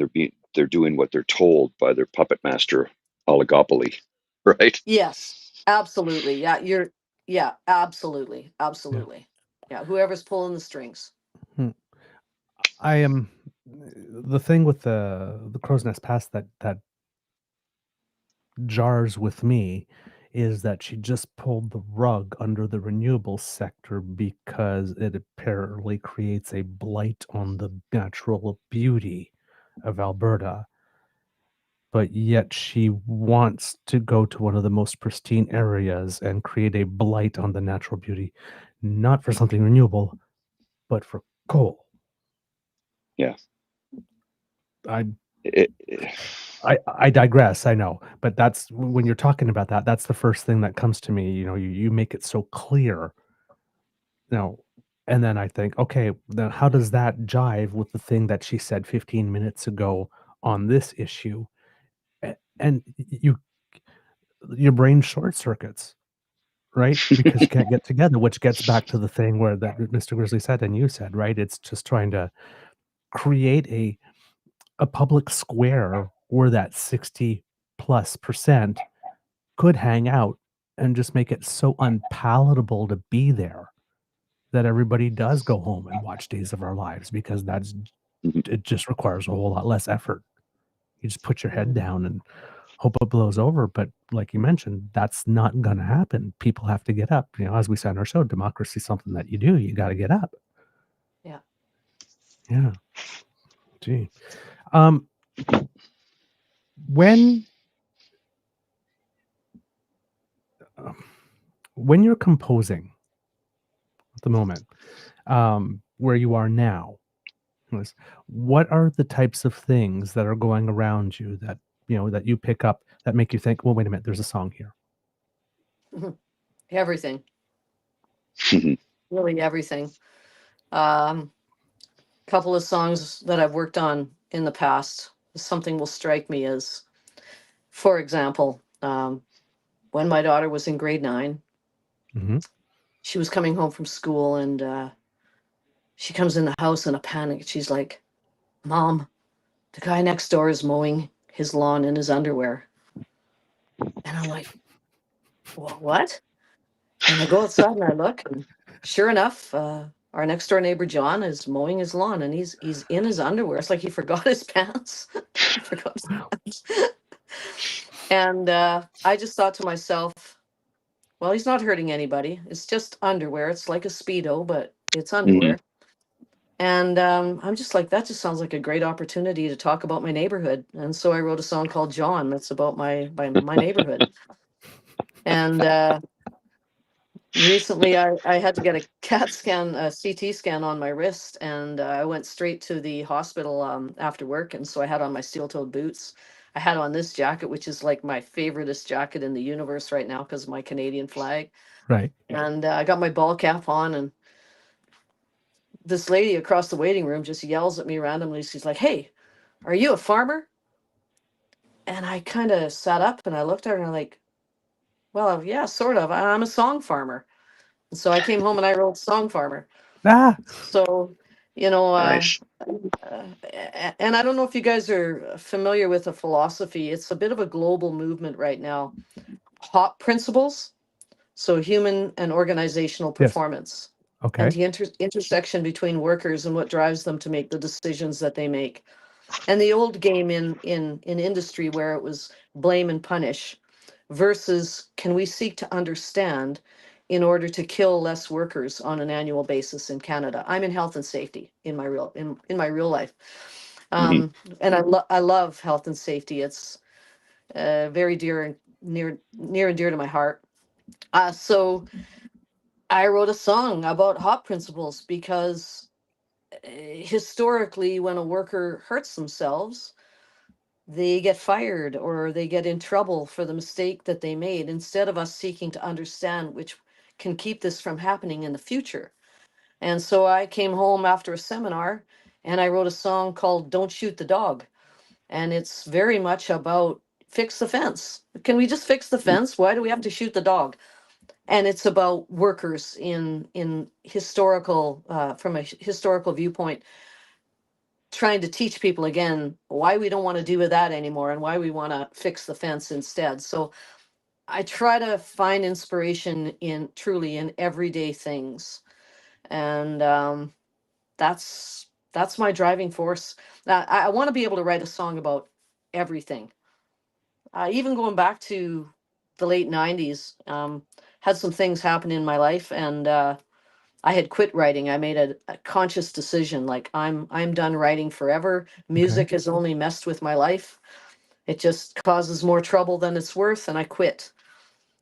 They're doing what they're told by their puppet master oligopoly, right? Yes, absolutely. Yeah, absolutely. Yeah. Absolutely. Yeah, whoever's pulling the strings. Hmm. I am the thing with the Crow's Nest Pass that jars with me is that she just pulled the rug under the renewable sector because it apparently creates a blight on the natural beauty of Alberta. But yet she wants to go to one of the most pristine areas and create a blight on the natural beauty, not for something renewable, but for coal. Yeah. I It, it- I digress, I know, but that's when you're talking about that, that's the first thing that comes to me, you make it so clear, now, and then I think, "Okay, then how does that jive with the thing that she said 15 minutes ago on this issue?" And your brain short circuits, right? Because you can't get together, which gets back to the thing where that Mr. Grizzly said and you said, right? It's just trying to create a public square where that 60 plus percent could hang out and just make it so unpalatable to be there that everybody does go home and watch Days of Our Lives because Mhm. it just requires a whole lot less effort. You just put your head Mm. down and hope it blows over. But like you mentioned, that's not going to happen. People have to get up. As we said on our show, democracy is something that you do. You got to get up. Yeah. Yeah. Gee. Um, when um, when you're composing at the moment, where you are now, was what are the types of things that are going around you that that you pick up that make you think, well, wait a minute, there's a song here. Everything. Really everything. Um, Couple of songs that I've worked on in the past. Something will strike me as, for example, when my daughter was in grade 9, Hmm. she was coming home from school and she comes in the house in a panic. She's like, "Mom, the guy next door is mowing his lawn in his underwear." And I'm like, What?" And I go outside and I look, and sure enough, our next door neighbor John is mowing his lawn, and he's in his underwear. It's like he forgot his pants. He forgot his pants. And I just thought to myself, well, he's not hurting anybody. It's just underwear. It's like a Speedo, but it's Mhm. underwear. And I'm just like, that just sounds like a great opportunity to talk about my neighborhood. And so I wrote a song called John that's about my neighborhood. And recently I had to get a CAT scan, a CT scan on my wrist, and I went straight to the hospital after work. And so I had on my steel-toed boots. I had on this jacket, which is like my favoriteest jacket in the universe right now because of my Canadian flag. Right. And I got my ball cap on, and this lady across the waiting room just yells at me randomly. She's like, "Hey, are you a farmer?" And I kind of sat up and I looked at her and I'm like, "Well, yeah, sort of. I'm a song farmer." And so I came home and I wrote Song Farmer. Ah. So, you know, Nice. and I don't know if you guys are familiar with the philosophy. It's a bit of a global movement right now. HOP principles, so human and organizational Yes. performance. Okay. and the intersection between workers and what drives them to make the decisions that they make. And the old game in industry where it was blame and punish versus can we seek to understand in order to kill less workers on an annual basis in Canada. I'm in health and safety in my real life. Hmm. And I love health and safety. It's very near and dear to my heart. So I wrote a song about HOP principles because historically, when a worker hurts themselves, they get fired or they get in trouble for the mistake that they made, instead of us seeking to understand which can keep this from happening in the future. And so I came home after a seminar and I wrote a song called Don't Shoot the Dog. And it's very much about fix the fence. Can we just fix the fence? Why do we have to shoot the dog? And it's about workers in historical from a historical viewpoint, trying to teach people again why we don't want to do that anymore and why we want to fix the fence instead. So I try to find inspiration in truly in everyday things, and that's my driving force. I want to be able to write a song about everything, even going back to the late '90s. Had some things happen in my life, and I had quit writing. I made a conscious decision, like I'm done writing forever. Okay. Music has only messed with my life. It just causes more trouble than it's worth, and I quit.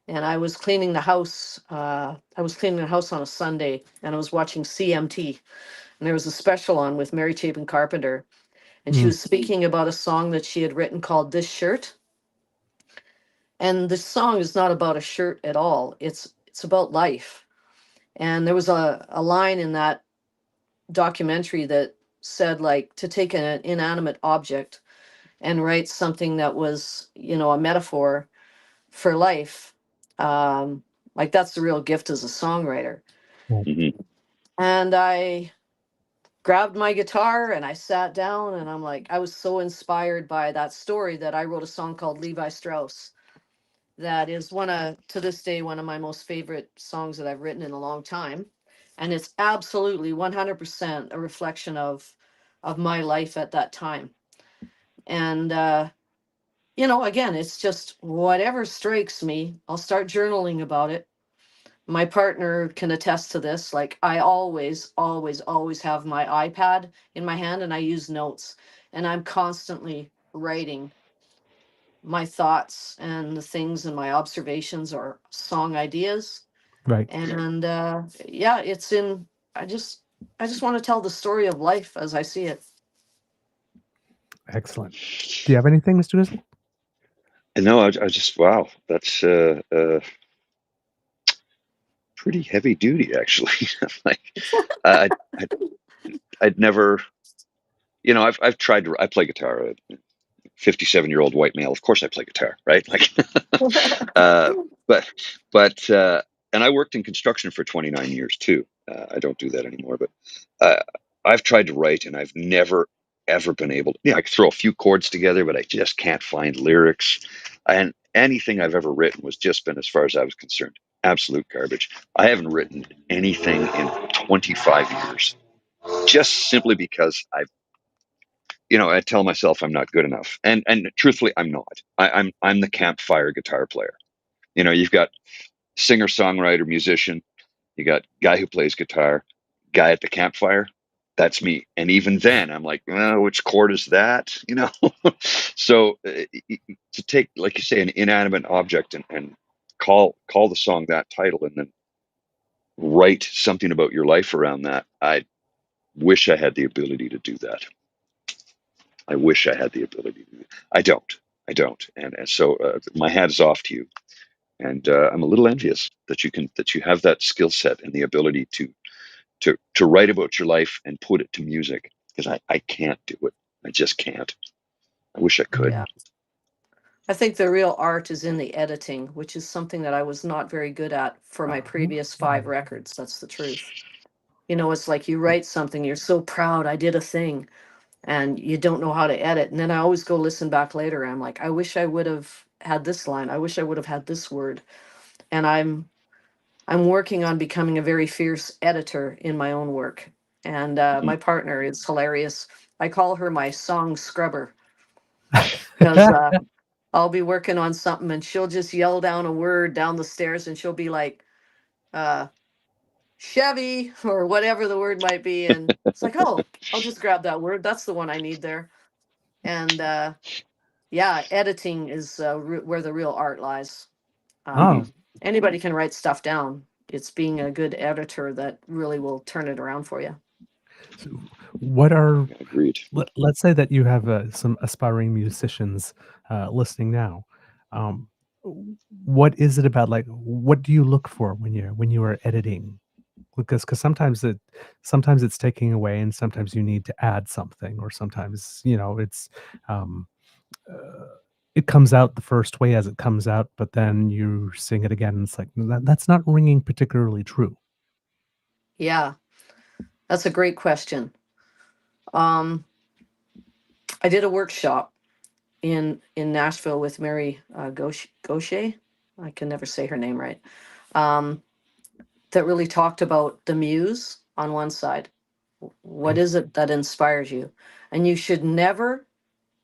And I was cleaning the house. I was cleaning the house on a Sunday, and I was watching CMT, and there was a special on with Mary Chapin Carpenter, and she Mm. was speaking about a song that she had written called "This Shirt." And this song is not about a shirt at all. It's about life. And there was a line in that documentary that said, like, to take an inanimate object and write something that was, a metaphor for life. Like, that's the real gift as a songwriter. Well, Hmm. And I grabbed my guitar and I sat down, and I'm like, I was so inspired by that story that I wrote a song called Levi Strauss. That is to this day, one of my most favorite songs that I've written in a long time. And it's absolutely 100% a reflection of my life at that time. And, again, it's just whatever strikes me, I'll start journaling about it. My partner can attest to this. Like, I always, always, always have my iPad in my hand and I use notes, and I'm constantly writing my thoughts and the things and my observations or song ideas. right. And yeah, I just I just want to tell the story of life as I see it. Excellent. Do you have anything, Mr. Grizzly? And no, I just wow, that's pretty heavy duty actually. Like I, I I'd never, I've tried to. I play guitar. 57-year-old white male. Of course, I play guitar, right? Like, uh, but and I worked in construction for 29 years too. I don't do that anymore, but uh, I've tried to write, and I've never ever been able to. Yeah, I can throw a few chords together, but I just can't find lyrics. And anything I've ever written was just been, as far as I was concerned, absolute garbage. I haven't written anything in 25 years, just simply because I tell myself I'm not good enough, and truthfully, I'm not. I'm the campfire guitar player. You've got singer, songwriter, musician. You got guy who plays guitar, guy at the campfire. That's me. And even then, I'm like, which chord is that? So to take, like you say, an inanimate object and call the song that title, and then write something about your life around that. I wish I had the ability to do that. I wish I had the ability to. I don't. I don't. And so my hat is off to you. And I'm a little envious that you have that skill set and the ability to write about your life and put it to music, because I can't do it. I just can't. I wish I could. Yeah. I think the real art is in the editing, which is something that I was not very good at for my previous 5 records. That's the truth. It's like you write something, you're so proud, I did a thing, and you don't know how to edit. And then I always go listen back later, and I'm like, I wish I would have had this line. I wish I would have had this word. And I'm I'm working on becoming a very fierce editor in my own work. And my partner is hilarious. I call her my song scrubber because I'll be working on something and she'll just yell down a word down the stairs and she'll be like, Chevy or whatever the word might be. And it's like, oh, I'll just grab that word. That's the one I need there. And yeah, editing is where the real art lies. Oh, Anybody can write stuff down. It's being a good editor that really will turn it around for you. so what are Agreed. let's say that you have some aspiring musicians listening now. Um, what is it about? Like, what do you look for when you are editing? Because sometimes it's taking away, and sometimes you need to add something, or sometimes it's um, uh, it comes out the first way as it comes out, but then you sing it again, and it's like that's not ringing particularly true. Yeah, that's a great question. I did a workshop in Nashville with Mary Gaucher. I can never say her name right. That really talked about the muse on one side. What Okay. is it that inspires you? And you should never,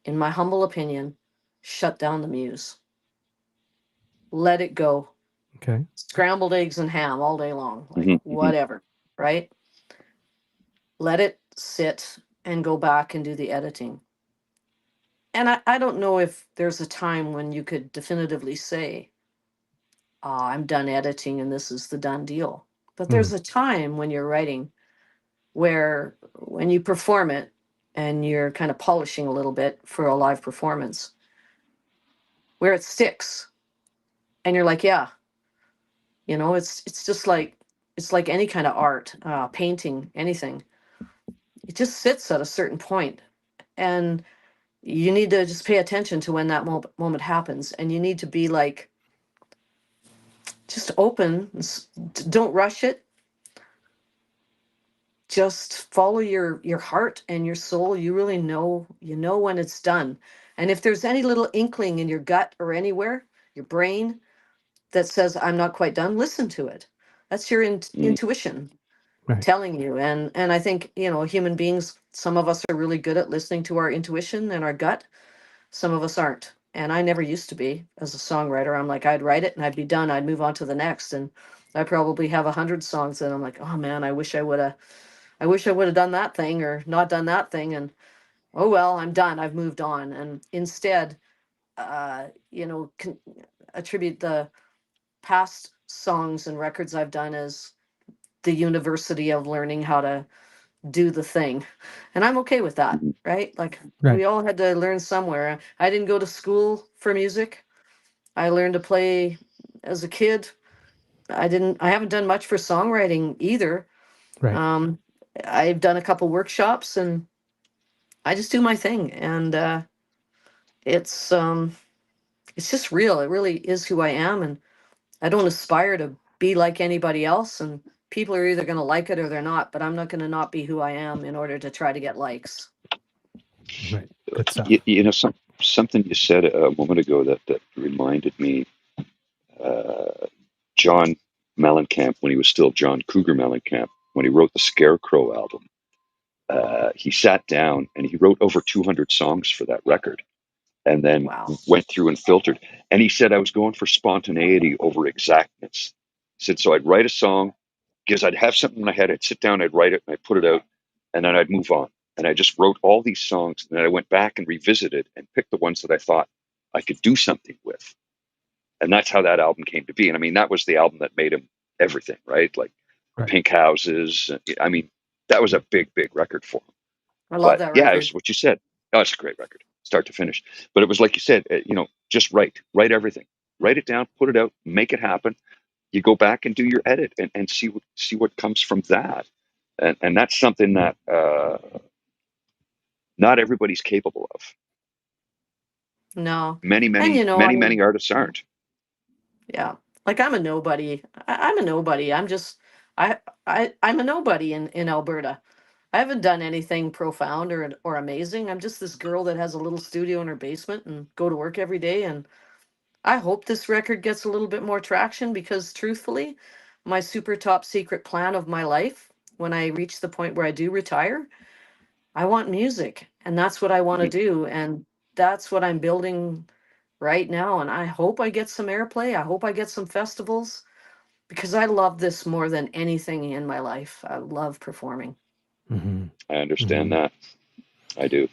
in my humble opinion, shut down the muse. Let it go. Okay. Scrambled eggs and ham all day long, like Mm-hmm. whatever, right? Let it sit and go back and do the editing. And I don't know if there's a time when you could definitively say, I'm done editing and this is the done deal. But Mm, there's a time when you're writing where when you perform it and you're kind of polishing a little bit for a live performance, where it sticks and you're like, yeah, it's just like it's like any kind of art, painting, anything. It just sits at a certain point, and you need to just pay attention to when that moment happens, and you need to be like just open. Don't rush it. Just follow your heart and your soul. You really know when it's done. And if there's any little inkling in your gut or anywhere, your brain, that says I'm not quite done, listen to it. That's your intuition right. telling you. And I think, human beings, some of us are really good at listening to our intuition and our gut. Some of us aren't. And I never used to be. As a songwriter, I'm like, I'd write it and I'd be done. I'd move on to the next. And I probably have 100 songs and I'm like, oh man, I wish I would have done that thing or not done that thing. And oh well, I'm done. I've moved on. And instead, attribute the past songs and records I've done as the university of learning how to do the thing. And I'm okay with that, Mm-hmm. right? Like Right. we all had to learn somewhere. I didn't go to school for music. I learned to play as a kid. I haven't done much for songwriting either. Right. Um, I've done a couple workshops and I just do my thing. And it's it's just real. It really is who I am. And I don't aspire to be like anybody else. And people are either going to like it or they're not, but I'm not going to not be who I am in order to try to get likes. Right. Good stuff. Something you said a moment ago that reminded me. John Mellencamp, when he was still John Cougar Mellencamp, when he wrote the Scarecrow album, he sat down and he wrote over 200 songs for that record, and then Wow. went through and filtered. And he said, I was going for spontaneity over exactness. He said, so I'd write a song because I'd have something in my head. I'd sit down, I'd write it, and I'd put it out, and then I'd move on. And I just wrote all these songs, and then I went back and revisited and picked the ones that I thought I could do something with. And that's how that album came to be. And I mean, that was the album that made him everything, right? Like Right. Pink Houses. I mean, that was a big, big record for him. I love But that yeah, it record. was what you said. Oh, it's a great record, start to finish. But it was like you said, just write everything, write it down, put it out, make it happen. You go back and do your edit and see what comes from that. And that's something that not everybody's capable of. No. Many, And many, I many, many mean, artists aren't. yeah. Like I'm a nobody. I'm a nobody. I'm a nobody in Alberta. I haven't done anything profound or amazing. I'm just this girl that has a little studio in her basement and go to work every day. And I hope this record gets a little bit more traction because truthfully, my super top secret plan of my life when I reach the point where I do retire. I want music, and that's what I want to do. And that's what I'm building right now. And I hope I get some airplay. I hope I get some festivals because I love this more than anything in my life. I love performing. Mm-hmm. I understand that. I do.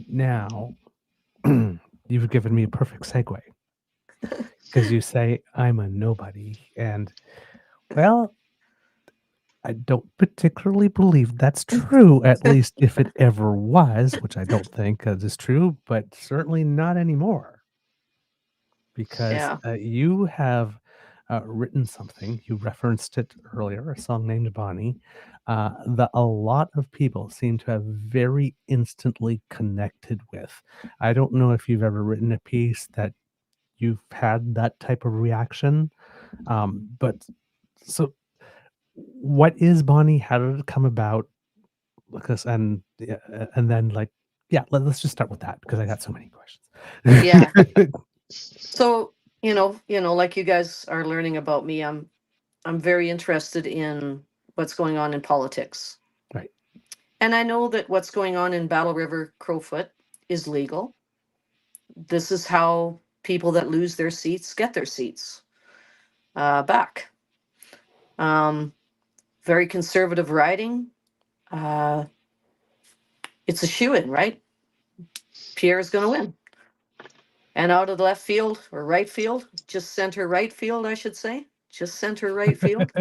Now, you've given me a perfect segue because you say I'm a nobody, and well, I don't particularly believe that's true, at least if it ever was, which I don't think is true, but certainly not anymore. Because Yeah. you have written something, you referenced it earlier, a song named Bonnie, that a lot of people seem to have very instantly connected with. I don't know if you've ever written a piece that you've had that type of reaction, but so what is Bonnie? How did it come about? Because and then let's just start with that because I got so many questions. Yeah. So, like you guys are learning about me, I'm very interested in what's going on in politics. Right. And I know that what's going on in Battle River Crowfoot is legal. This is how people that lose their seats get their seats back. Very conservative riding. It's a shoo-in, right? Pierre's going to win. And out of the left field or right field, just center right field, I should say, just center right field,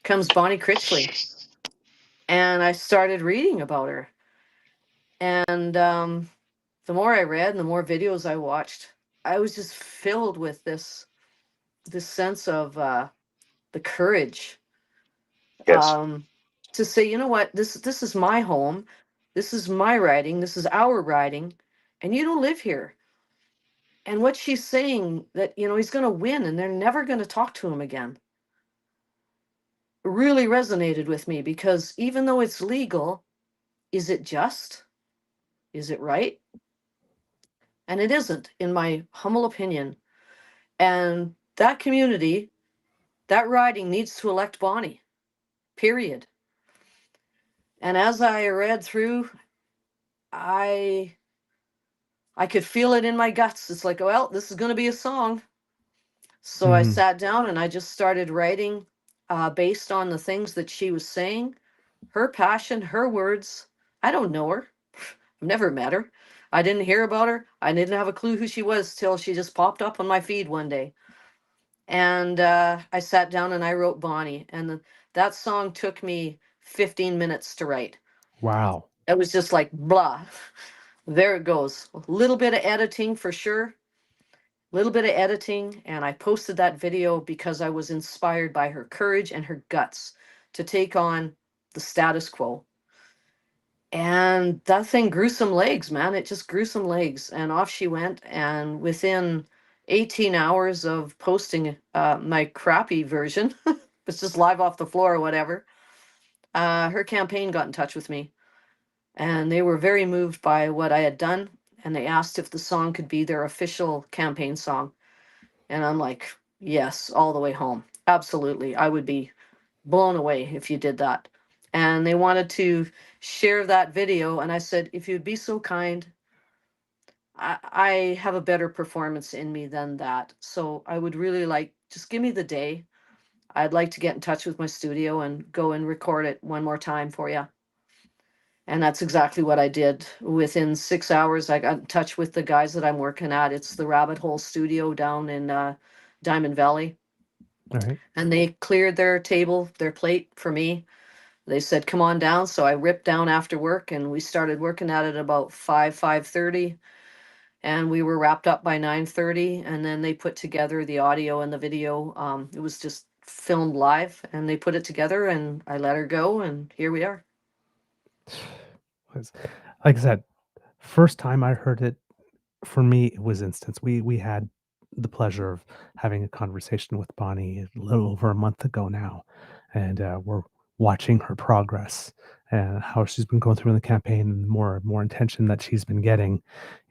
comes Bonnie Critchley. And I started reading about her. And the more I read and the more videos I watched, I was just filled with this sense of the courage Yes. to say, you know what, this is my home, this is my riding, this is our riding, and you don't live here. And what she's saying that he's going to win and they're never going to talk to him again really resonated with me because even though it's legal, is it just? Is it right? And it isn't, in my humble opinion. And that community, that riding needs to elect Bonnie, period. And as I read through, I could feel it in my guts. It's like, well, this is going to be a song. So I sat down and I just started writing based on the things that she was saying, her passion, her words. I don't know her. I've never met her. I didn't hear about her. I didn't have a clue who she was till she just popped up on my feed one day. And I sat down and I wrote Bonnie. And that song took me 15 minutes to write. Wow. It was just like, blah. There it goes. A little bit of editing for sure. Little bit of editing. And I posted that video because I was inspired by her courage and her guts to take on the status quo. And that thing grew some legs, man. It just grew some legs. And off she went. And within 18 hours of posting my crappy version, it's just live off the floor or whatever, her campaign got in touch with me. And they were very moved by what I had done. And they asked if the song could be their official campaign song. And I'm like, yes, all the way home. Absolutely. I would be blown away if you did that. And they wanted to share that video. And I said, if you'd be so kind, I have a better performance in me than that. So I would really like, just give me the day. I'd like to get in touch with my studio and go and record it one more time for you. And that's exactly what I did. Within 6 hours, I got in touch with the guys that I'm working at. It's the Rabbit Hole Studio down in Diamond Valley. All right. And they cleared their table, their plate for me. They said, come on down. So I ripped down after work and we started working at it about 5:30. And we were wrapped up by 9:30. And then they put together the audio and the video. It was just filmed live and they put it together and I let her go. And here we are. Like I said, first time I heard it, for me, it was instant. We had the pleasure of having a conversation with Bonnie a little over a month ago now, and we're watching her progress and how she's been going through in the campaign and more attention that she's been getting,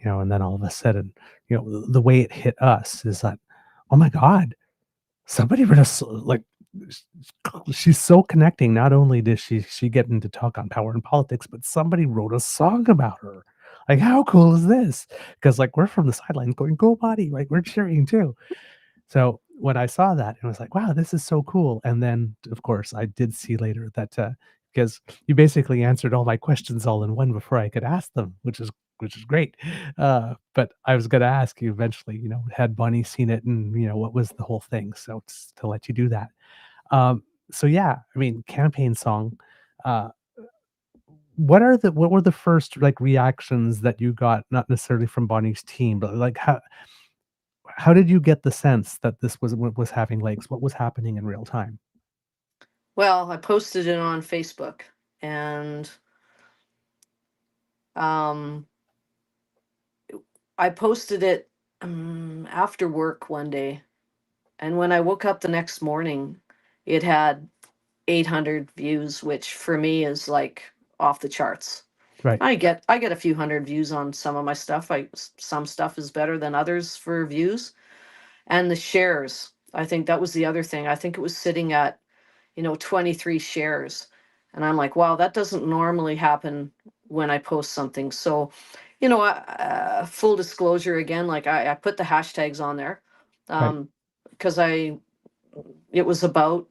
and then all of a sudden, the way it hit us is that, oh my God, somebody wrote like she's so connecting. Not only does she get into talk on power and politics, but somebody wrote a song about her. Like, how cool is this? Because like we're from the sidelines going, "Go Body!" Like we're cheering too. So when I saw that, it was like, wow, this is so cool. And then, of course, I did see later that because you basically answered all my questions all in one before I could ask them, which is great. But I was going to ask you eventually, had Bonnie seen it, and what was the whole thing? So it's to let you do that. So yeah, I mean, campaign song. Uh, what were the first like reactions that you got, not necessarily from Bonnie's team, but like how did you get the sense that this was what was having legs? What was happening in real time? Well, I posted it on Facebook, and um, I posted it after work one day. And when I woke up the next morning, it had 800 views, which for me is like off the charts. Right, I get a few hundred views on some of my stuff. Some stuff is better than others for views. And the shares, I think that was the other thing. I think it was sitting at 23 shares. And I'm like, wow, that doesn't normally happen when I post something. So, full disclosure again, like I put the hashtags on there right, because it was about,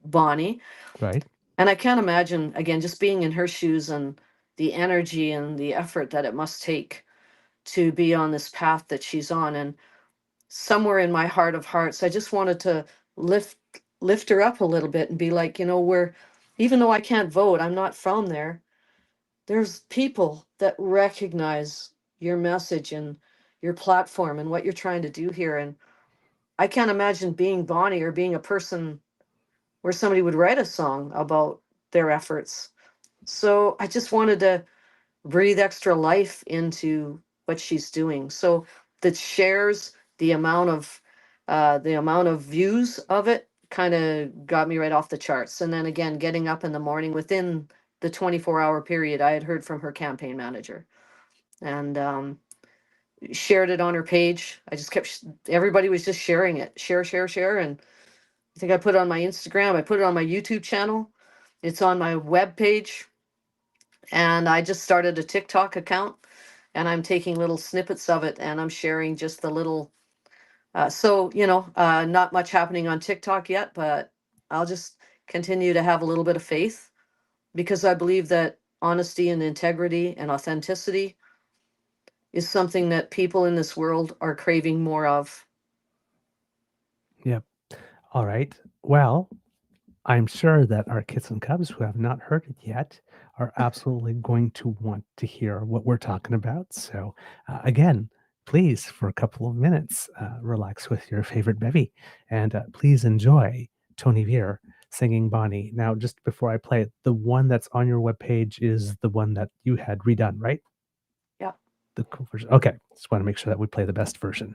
Bonnie. right. And I can't imagine, again, just being in her shoes and the energy and the effort that it must take to be on this path that she's on. And somewhere in my heart of hearts, I just wanted to lift lift her up a little bit and be like, we're even though I can't vote, I'm not from there. There's people that recognize your message and your platform and what you're trying to do here. And I can't imagine being Bonnie or being a person where somebody would write a song about their efforts. So I just wanted to breathe extra life into what she's doing. So the shares, the amount of views of it kind of got me right off the charts. And then again, getting up in the morning within the 24-hour period, I had heard from her campaign manager and shared it on her page. I just kept everybody was just sharing it, share, share, share. And I think I put it on my Instagram. I put it on my YouTube channel. It's on my web page. And I just started a TikTok account, and I'm taking little snippets of it and I'm sharing just the little. Not much happening on TikTok yet, but I'll just continue to have a little bit of faith because I believe that honesty and integrity and authenticity is something that people in this world are craving more of. Yep. All right. Well, I'm sure that our kids and cubs who have not heard it yet are absolutely going to want to hear what we're talking about. So, again, please, for a couple of minutes, relax with your favorite bevy and please enjoy Toni Vere singing Bonnie. Now, just before I play it, the one that's on your webpage is the one that you had redone, right? Yeah. The cool version. Okay. Just want to make sure that we play the best version.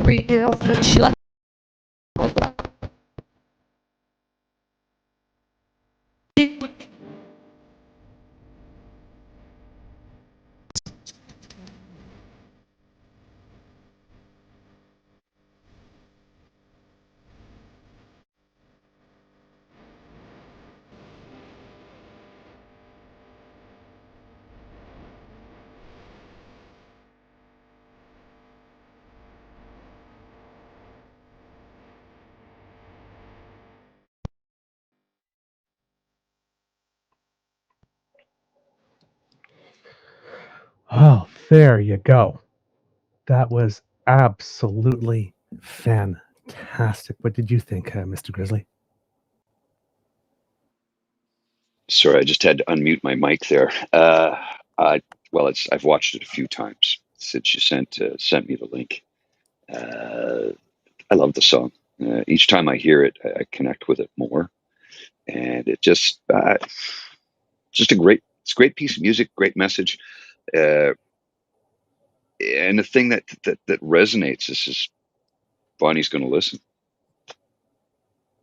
real, but she likes. Oh, there you go. That was absolutely fantastic. What did you think, Mr. Grizzly? Sorry, I just had to unmute my mic there. I've watched it a few times since you sent me the link. I love the song. Each time I hear it, I connect with it more, and it just it's a great piece of music, great message, and the thing that resonates is Bonnie's going to listen.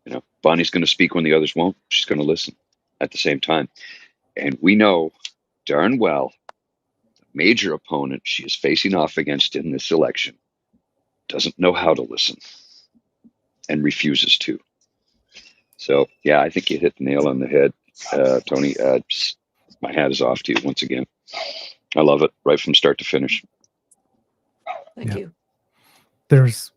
You know, Bonnie's going to speak when the others won't. She's going to listen at the same time, and we know darn well the major opponent she is facing off against in this election doesn't know how to listen and refuses to. So, yeah, I think you hit the nail on the head, Tony. My hat is off to you once again. I love it right from start to finish. Thank you. There's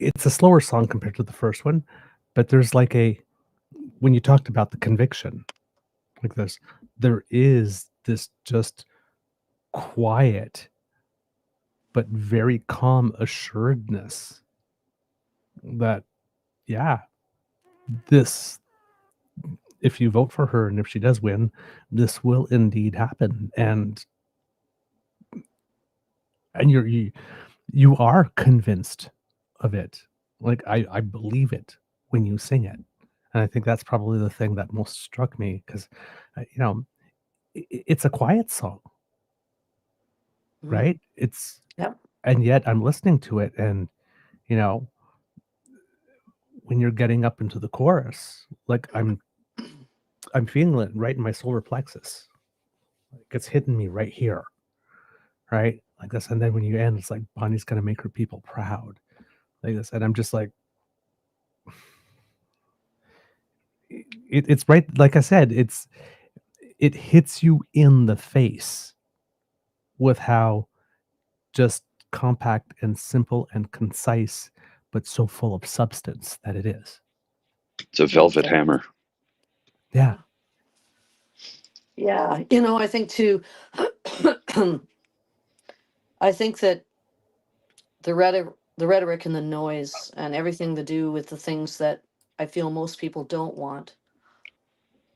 it's a slower song compared to the first one, but there's like when you talked about the conviction, like there is this just quiet but very calm assuredness that, yeah, if you vote for her and if she does win, this will indeed happen. And you are convinced of it. Like I believe it when you sing it. And I think that's probably the thing that most struck me because, it's a quiet song, right? Yep. And yet I'm listening to it and, you know, when you're getting up into the chorus, like I'm feeling it right in my solar plexus. Like it's hitting me right here, right? Like this. And then when you end, it's like Bonnie's gonna make her people proud. Like this. And I'm just like, it's right. Like I said, it hits you in the face with how just compact and simple and concise, but so full of substance that it is. It's a velvet hammer. Yeah. Yeah. I think too, I think that the rhetoric and the noise and everything to do with the things that I feel most people don't want.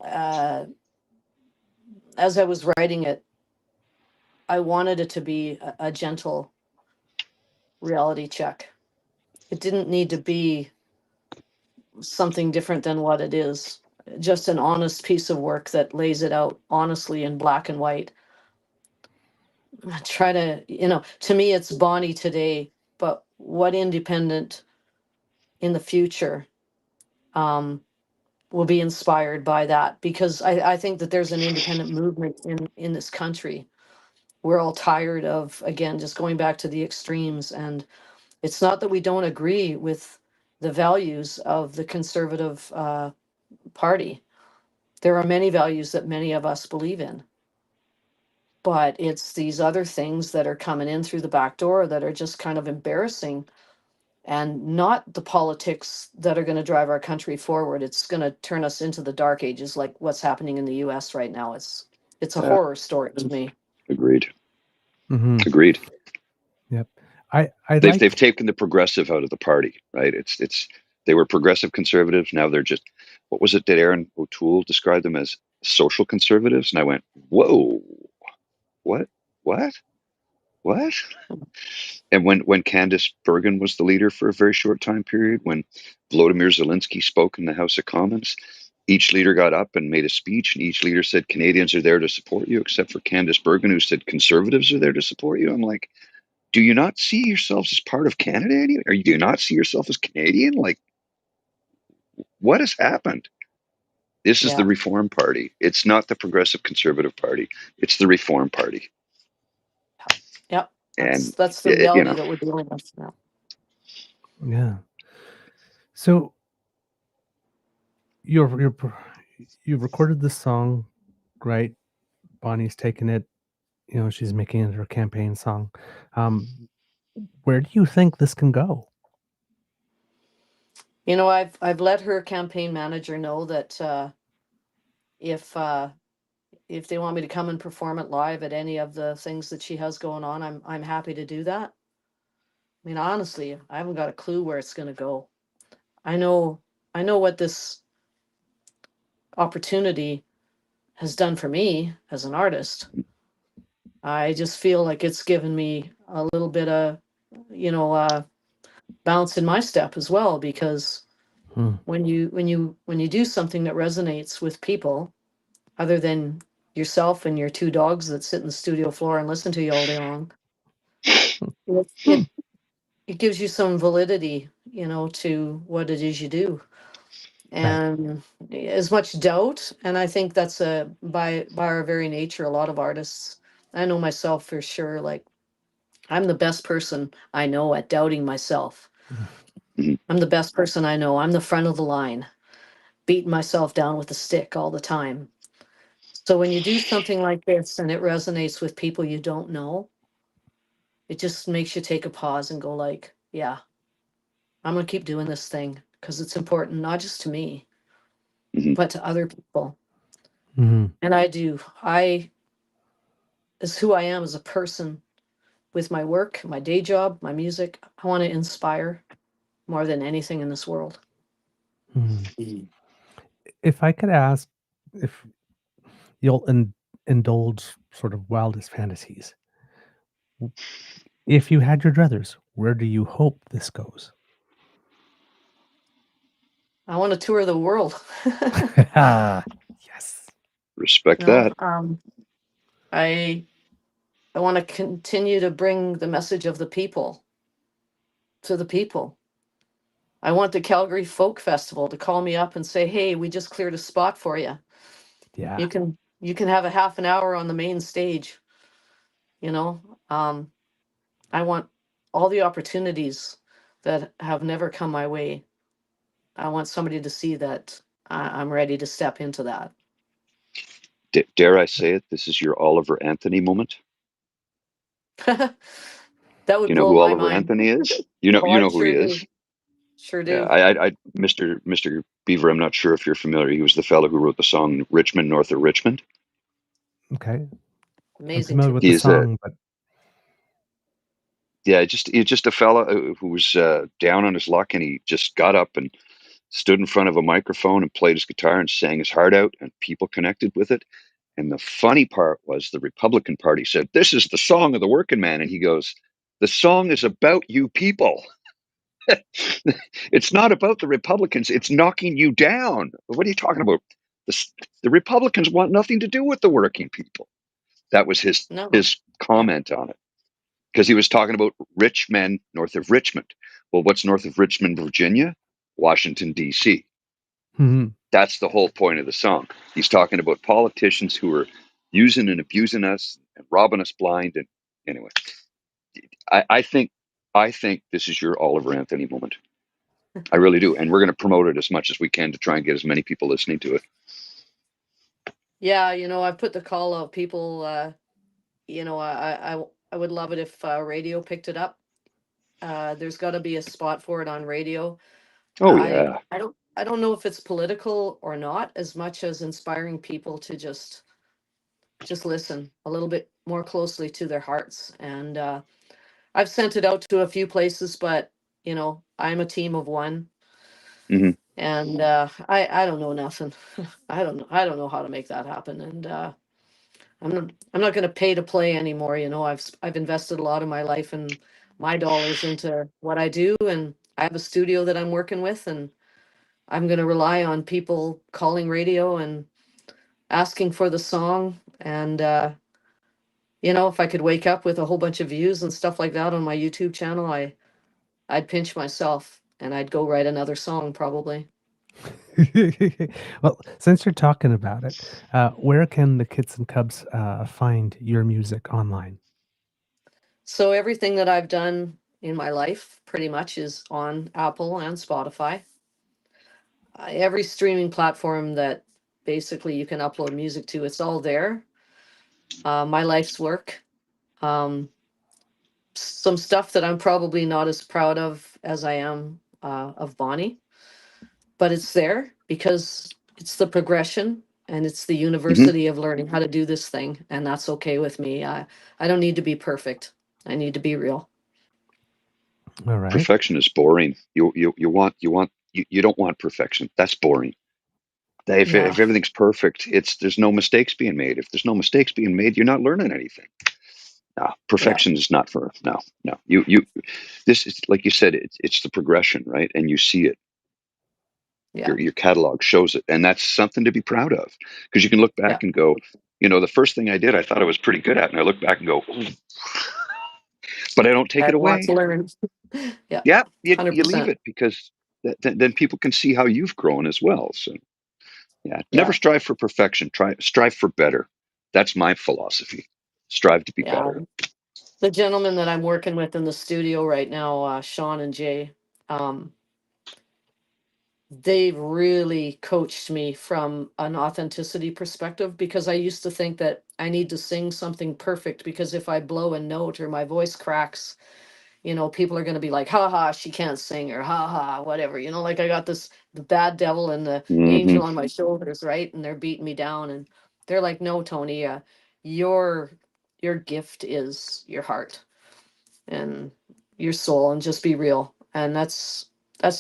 As I was writing it, I wanted it to be a gentle reality check. It didn't need to be something different than what it is. Just an honest piece of work that lays it out honestly in black and white. I try to, to me, it's Bonnie today, but what independent in the future will be inspired by that? Because I think that there's an independent movement in this country. We're all tired of, again, just going back to the extremes. And it's not that we don't agree with the values of the conservative party. There are many values that many of us believe in. But it's these other things that are coming in through the back door that are just kind of embarrassing, and not the politics that are going to drive our country forward. It's going to turn us into the dark ages, like what's happening in the US right now. It's a horror story to me. Agreed. Mm-hmm. Agreed. Yep. They've taken the progressive out of the party, right? They were progressive conservatives. Now they're just, what was it that Aaron O'Toole described them as? Social conservatives. And I went, whoa, what? And when Candace Bergen was the leader for a very short time period, when Volodymyr Zelensky spoke in the House of Commons, each leader got up and made a speech, and each leader said Canadians are there to support you, except for Candace Bergen, who said Conservatives are there to support you. I'm like, do you not see yourselves as part of Canada anymore? Or do you not see yourself as Canadian? Like, what has happened? This is the Yeah. Reform Party. It's not the Progressive Conservative Party. It's the Reform Party. Yep. And, That's the reality that we're dealing with now. Yeah. So you've recorded this song, right? Bonnie's taken it. You know, she's making it her campaign song. Where do you think this can go? You know, I've let her campaign manager know that if they want me to come and perform it live at any of the things that she has going on, I'm happy to do that. I mean, honestly, I haven't got a clue where it's going to go. I know what this opportunity has done for me as an artist. I just feel like it's given me a little bit of, bounce in my step as well, because when you do something that resonates with people, other than yourself and your two dogs that sit in the studio floor and listen to you all day long, it gives you some validity, to what it is you do. And as much doubt, and I think that's by our very nature, a lot of artists, I know myself for sure, like, I'm the best person I know at doubting myself. I'm the best person I know. I'm the front of the line, beating myself down with a stick all the time. So when you do something like this and it resonates with people you don't know, it just makes you take a pause and go like, yeah, I'm going to keep doing this thing because it's important, not just to me, but to other people. And I is who I am as a person with my work, my day job, my music. I want to inspire more than anything in this world. If I could ask if you'll indulge sort of wildest fantasies, if you had your druthers, where do you hope this goes? I want to tour the world. Yes. Respect that. I want to continue to bring the message of the people to the people. I want the Calgary Folk Festival to call me up and say, "Hey, we just cleared a spot for you. Yeah. You can have a half an hour on the main stage." I want all the opportunities that have never come my way. I want somebody to see that I'm ready to step into that. Dare I say it? This is your Oliver Anthony moment. That would You know blow who my Oliver mind. Anthony is? You know I who he sure is. do. Sure Yeah, do. Mr. Beaver, I'm not sure if you're familiar. He was the fellow who wrote the song "Richmond, North of Richmond." Okay. Amazing. I'm familiar with He the is song, but yeah, he's just a fella who was down on his luck, and he just got up and stood in front of a microphone and played his guitar and sang his heart out, and people connected with it. And the funny part was the Republican Party said, "This is the song of the working man," and he goes, "The song is about you people." It's not about the Republicans. It's knocking you down. What are you talking about? The Republicans want nothing to do with the working people. That was his comment on it, because he was talking about rich men north of Richmond. Well, what's north of Richmond, Virginia? Washington, D.C. That's the whole point of the song. He's talking about politicians who are using and abusing us and robbing us blind. And anyway, I think this is your Oliver Anthony moment. I really do. And we're going to promote it as much as we can to try and get as many people listening to it. Yeah, I put the call out. People, I would love it if radio picked it up. There's got to be a spot for it on radio. Oh yeah. I don't know if it's political or not, as much as inspiring people to just listen a little bit more closely to their hearts. And I've sent it out to a few places, but I'm a team of one. And I don't know nothing. I don't know how to make that happen. And I'm not going to pay to play anymore. I've invested a lot of my life and my dollars into what I do, and I have a studio that I'm working with, and I'm going to rely on people calling radio and asking for the song. And, if I could wake up with a whole bunch of views and stuff like that on my YouTube channel, I'd pinch myself and I'd go write another song probably. Well, since you're talking about it, where can the Kits and Cubs find your music online? So everything that I've done in my life pretty much is on Apple and Spotify. Every streaming platform that basically you can upload music to, it's all there. My life's work. Some stuff that I'm probably not as proud of as I am of Bonnie, but it's there because it's the progression and it's the Hmm. university of learning how to do this thing, and that's okay with me. I don't need to be perfect. I need to be real. All right. Perfection is boring. You don't want perfection. That's boring. If Yeah, everything's perfect, there's no mistakes being made. If there's no mistakes being made, you're not learning anything. No, yeah, perfection is not for no, no. This is like you said. It's the progression, right? And you see it. yeah, Your catalog shows it, and that's something to be proud of because you can look yeah. back and go, the first thing I did, I thought I was pretty good at, and I look back and go, "Ooh," but I don't I take it have a lot to away. learn. Yeah, Yeah, you leave 100%. it because then people can see how you've grown as well. So yeah, never Yeah, strive for perfection. Strive for better. That's my philosophy. Strive to be yeah. better. The gentleman that I'm working with in the studio right now, Sean and Jay, um, they've really coached me from an authenticity perspective because I used to think that I need to sing something perfect because if I blow a note or my voice cracks, people are going to be like, ha ha, she can't sing, or ha ha, whatever. Like I got the bad devil and the Hmm. angel on my shoulders, right? And they're beating me down. And they're like, no, Tony, your your gift is your heart and your soul, and just be real. And that's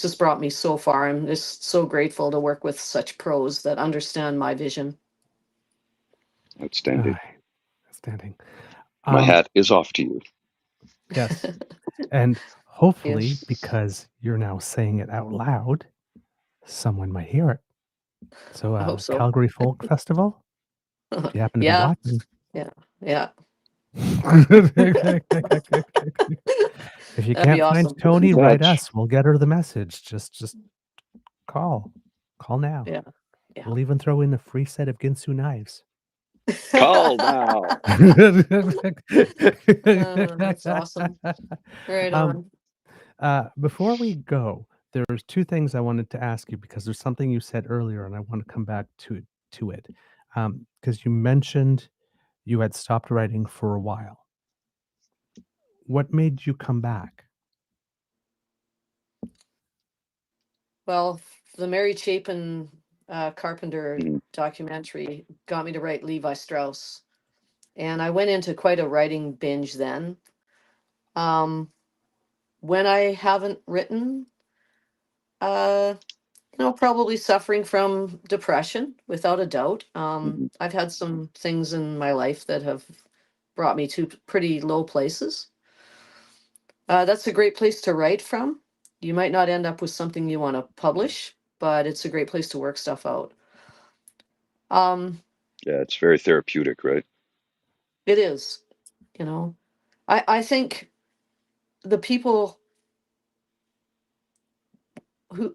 just brought me so far. I'm just so grateful to work with such pros that understand my vision. All Outstanding. right. Outstanding. My hat is off to you. Yes. And Yeah, hopefully, because you're now saying it out loud, someone might hear it. So, I hope so. Calgary Folk Festival, if you happen to be Yeah, watching. yeah, yeah. If you That'd be can't find awesome. Toni, write Touch. us. We'll get her the message. Just call. Call now. Yeah, yeah. We'll even throw in a free set of Ginsu knives. Call now. That's awesome. Right um, on. before we go, there's two things I wanted to ask you because there's something you said earlier, and I want to come back to it. Because you mentioned you had stopped writing for a while. What made you come back? Well, the Mary Chapin Carpenter Mhm. documentary got me to write Levi Strauss. And I went into quite a writing binge then. Um, when I haven't written, uh, probably suffering from depression, without a doubt. Mhm. I've had some things in my life that have brought me to pretty low places. That's a great place to write from. You might not end up with something you want to publish, but it's a great place to work stuff out. Um, Yeah, it's very therapeutic, right? it is, you know. I think the people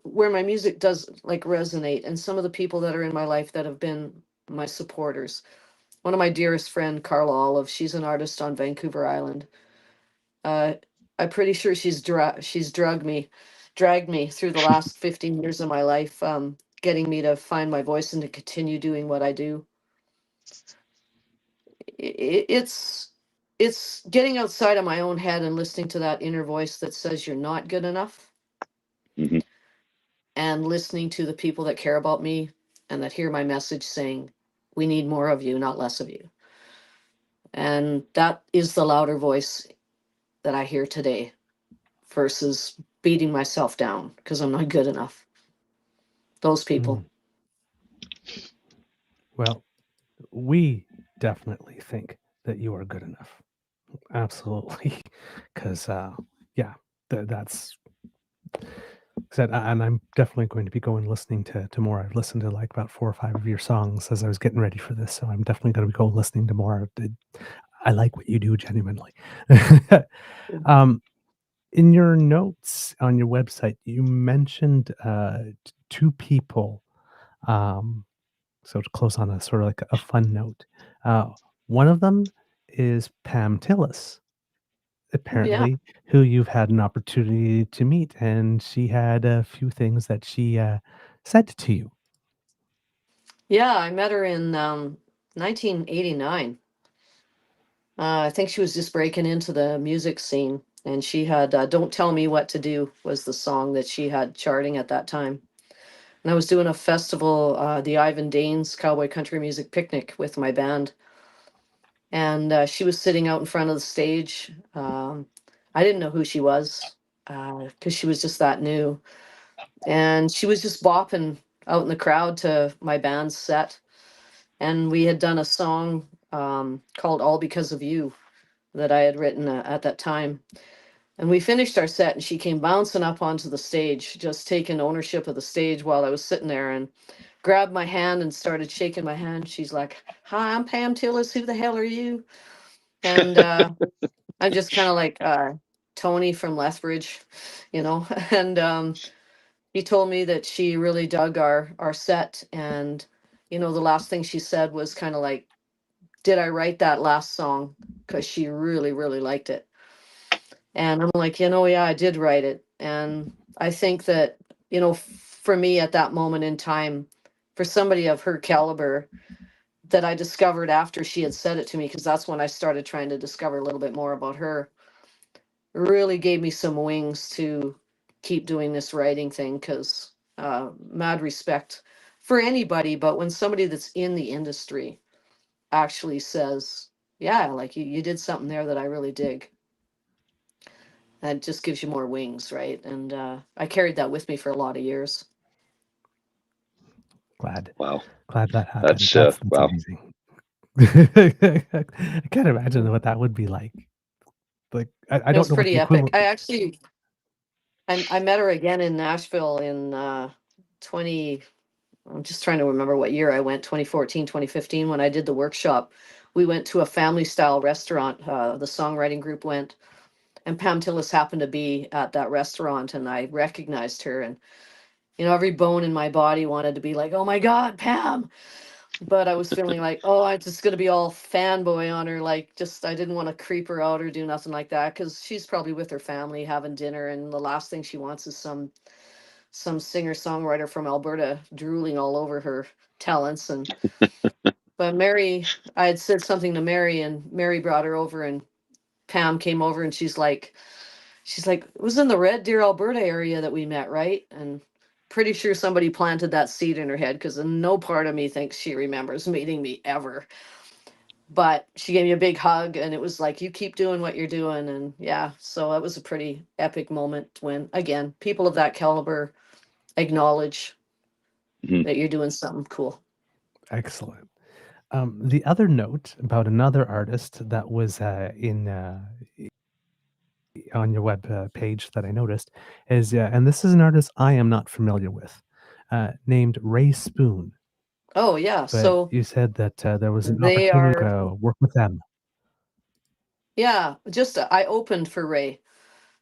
where my music does like resonate, and some of the people that are in my life that have been my supporters. One of my dearest friend, Carla Olive, she's an artist on Vancouver Island. Uh, I'm pretty sure she's dragged me through the last 15 years of my life, getting me to find my voice and to continue doing what I do. It's getting outside of my own head and listening to that inner voice that says you're not good enough, Hmm. and listening to the people that care about me and that hear my message saying, we need more of you, not less of you. And that is the louder voice that I hear today versus beating myself down because I'm not good enough. Those Mm, people. well, we definitely think that you are good enough. Absolutely. Because, yeah, that's Said, and I'm definitely going to be going listening to more. I've listened to like about 4 or 5 of your songs as I was getting ready for this, so I'm definitely going to be going listening to more. I like what you do genuinely. um, in your notes on your website, you mentioned 2 people. So to close on a sort of like a fun note, one of them is Pam Tillis, Oh, yeah. apparently, who you've had an opportunity to meet, and she had a few things that she said to you. Yeah, I met her in 1989. I think she was just breaking into the music scene, and she had Don't Tell Me What to Do was the song that she had charting at that time. And I was doing a festival, the Ivan Danes Cowboy Country Music Picnic with my band. And she was sitting out in front of the stage. I didn't know who she was because she was just that new. And she was just bopping out in the crowd to my band's set. And we had done a song called All Because of You that I had written at that time. And we finished our set, and she came bouncing up onto the stage, just taking ownership of the stage while I was sitting there, and grabbed my hand and started shaking my hand. She's like, "Hi, I'm Pam Tillis. Who the hell are you?" And I'm just kind of like Tony from Lethbridge, you know. And he told me that she really dug our set, and the last thing she said was kind of like, "Did I write that last song?" Because she really, really liked it. And I'm like, yeah, I did write it. And I think that, for me at that moment in time, for somebody of her caliber, that I discovered after she had said it to me, because that's when I started trying to discover a little bit more about her, really gave me some wings to keep doing this writing thing. Because mad respect for anybody, but when somebody that's in the industry actually says, yeah, like you did something there that I really dig. That just gives you more wings, right? And I carried that with me for a lot of years. Glad Wow. that happened. That's That's wow. amazing. I can't imagine what that would be like. Like I It don't was know what pretty the epic. equivalent. I met her again in Nashville in 20. I'm just trying to remember what year I went. 2014, 2015, when I did the workshop. We went to a family style restaurant. The songwriting group went, and Pam Tillis happened to be at that restaurant, and I recognized her. And every bone in my body wanted to be like, "Oh my God, Pam!" But I was feeling like, oh, I'm just gonna be all fanboy on her, like just I didn't want to creep her out or do nothing like that, because she's probably with her family having dinner, and the last thing she wants is some singer songwriter from Alberta drooling all over her talents. And but Mary, I had said something to Mary, and Mary brought her over, and Pam came over, and she's like, it was in the Red Deer, Alberta area that we met, right? And pretty sure somebody planted that seed in her head, because no part of me thinks she remembers meeting me ever. But she gave me a big hug, and it was like, you keep doing what you're doing. And yeah, so that was a pretty epic moment when, again, people of that caliber acknowledge Mhm. that you're doing something cool. Excellent. The other note about another artist that was in on your web page that I noticed is, and this is an artist I am not familiar with, named Ray Spoon. Oh yeah, But so you said that there was an they opportunity are, to work with them. yeah, just I opened for Ray.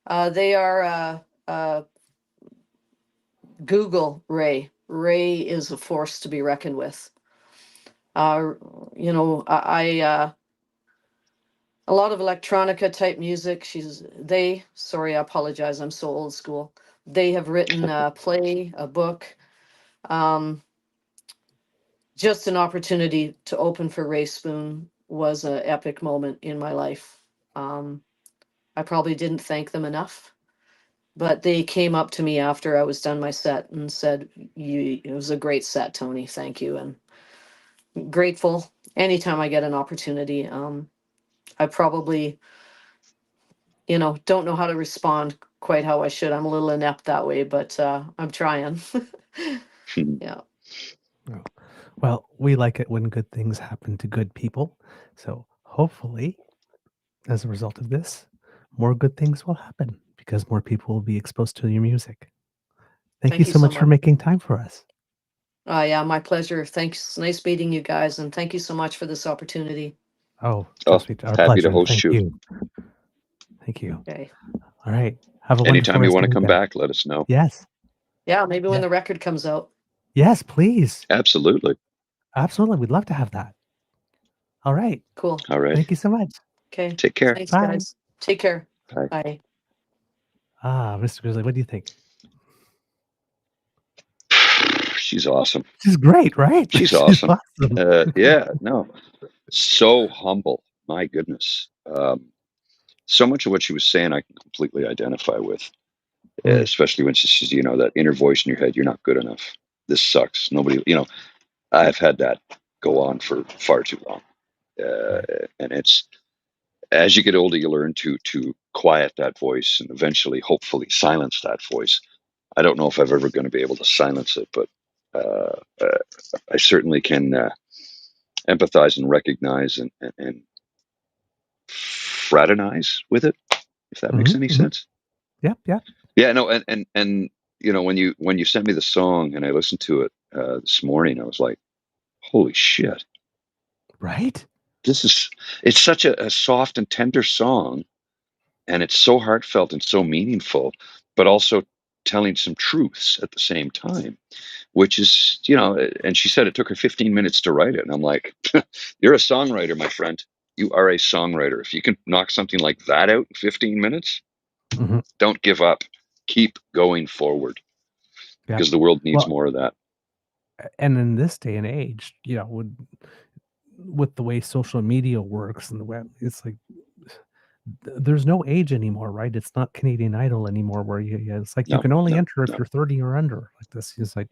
They are Google Ray. Ray is a force to be reckoned with. Uh, I a lot of electronica type music. Sorry, I apologize. I'm so old school. They have written a play, a book. Um, just an opportunity to open for Ray Spoon was an epic moment in my life. Um, I probably didn't thank them enough, but they came up to me after I was done my set and said, it was a great set, Tony. Thank you." And grateful anytime I get an opportunity. I probably, don't know how to respond quite how I should. I'm a little inept that way, but I'm trying. Yeah. Oh. Well, we like it when good things happen to good people. So hopefully, as a result of this, more good things will happen because more people will be exposed to your music. Thank you so much for making time for us. Yeah, my pleasure. Thanks. Nice meeting you guys, and thank you so much for this opportunity. Oh, trust me, our happy pleasure. to host Thank you. you. Thank you. Okay. All right. Have a wonderful Anytime you rest want of to your come weekend. back, let us know. Yes. Yeah, maybe when the record comes out. Yes, please. Absolutely. Absolutely. We'd love to have that. All right. Cool. All right. Thank you so much. Okay. Take care. Thanks, Bye. guys. Take care. Bye. Bye. Mr. Grizzly, what do you think? She's awesome. She's great, right? She's awesome. awesome. Yeah, no. So humble. My goodness. So much of what she was saying I can completely identify with. Especially when she says, that inner voice in your head, you're not good enough. This sucks. Nobody, I've had that go on for far too long. And it's, as you get older, you learn to quiet that voice and eventually, hopefully, silence that voice. I don't know if I'm ever going to be able to silence it, but I certainly can empathize and recognize and fraternize with it, if that makes any sense. Yep. Yeah, no, and when you sent me the song and I listened to it this morning, I was like, holy shit. Right? It's such a soft and tender song, and it's so heartfelt and so meaningful, but also telling some truths at the same time, which is, and she said it took her 15 minutes to write it. And I'm like, you're a songwriter, my friend. You are a songwriter. If you can knock something like that out in 15 minutes, don't give up. Keep going forward, because the world needs more of that. And in this day and age, with the way social media works and the web, it's like there's no age anymore, right? It's not Canadian Idol anymore, where it's like you can only enter if you're 30 or under. Like this is like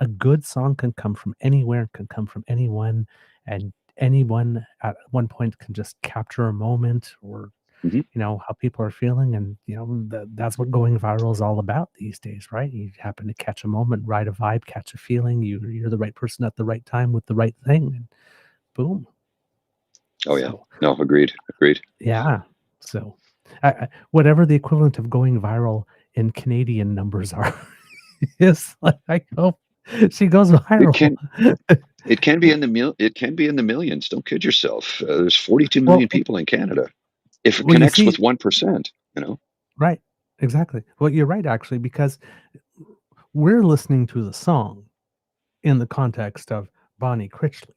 a good song can come from anywhere, can come from anyone, and anyone at one point can just capture a moment or how people are feeling, and that's what going viral is all about these days, right? You happen to catch a moment, ride a vibe, catch a feeling. You're the right person at the right time with the right thing, and boom. Oh yeah, no, agreed. Yeah. So, whatever the equivalent of going viral in Canadian numbers are, is like, I hope she goes viral. It can be in the millions. Don't kid yourself. There's 42 million people in Canada. If it connects with 1%, Right. Exactly. Well, you're right, actually, because we're listening to the song in the context of Bonnie Critchley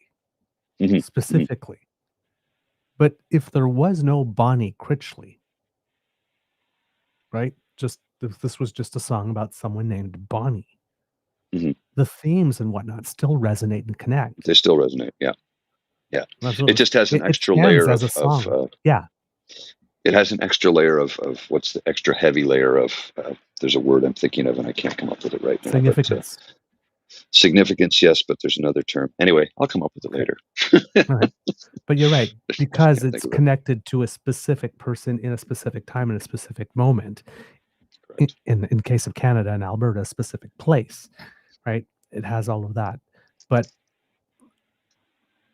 specifically. But if there was no Bonnie Critchley, right? Just if this was just a song about someone named Bonnie, the themes and whatnot still resonate and connect. They still resonate. Yeah. Absolutely. It just has an extra layer of it has an extra layer of what's the extra heavy layer of there's a word I'm thinking of and I can't come up with it right now. Significance. Significance, yes, but there's another term. Anyway, I'll come up with it later. All right. But you're right, because it's connected to a specific person in a specific time in a specific moment. In case of Canada and Alberta, a specific place, right? It has all of that. But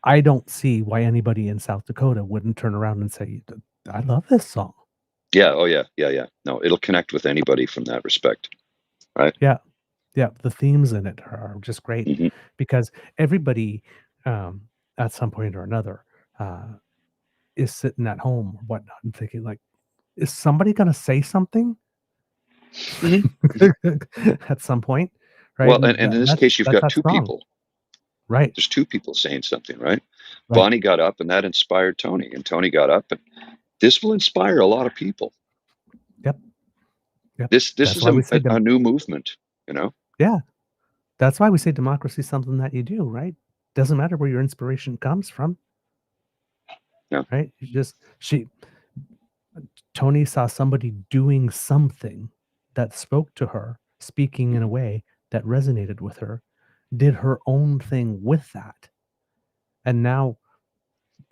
I don't see why anybody in South Dakota wouldn't turn around and say, I love this song. Yeah. Oh, yeah. No, it'll connect with anybody from that respect. Right? Yeah. The themes in it are just great because everybody at some point or another is sitting at home or whatnot and thinking, like, is somebody going to say something at some point? Right. Well, and in this case, you've got two people. Right. There's two people saying something, right? Bonnie got up and that inspired Toni, and Toni got up, and this will inspire a lot of people. Yep. This is a new movement, Yeah. That's why we say democracy is something that you do, right? Doesn't matter where your inspiration comes from. Yeah. Right? Toni saw somebody doing something that spoke to her, speaking in a way that resonated with her, did her own thing with that. And now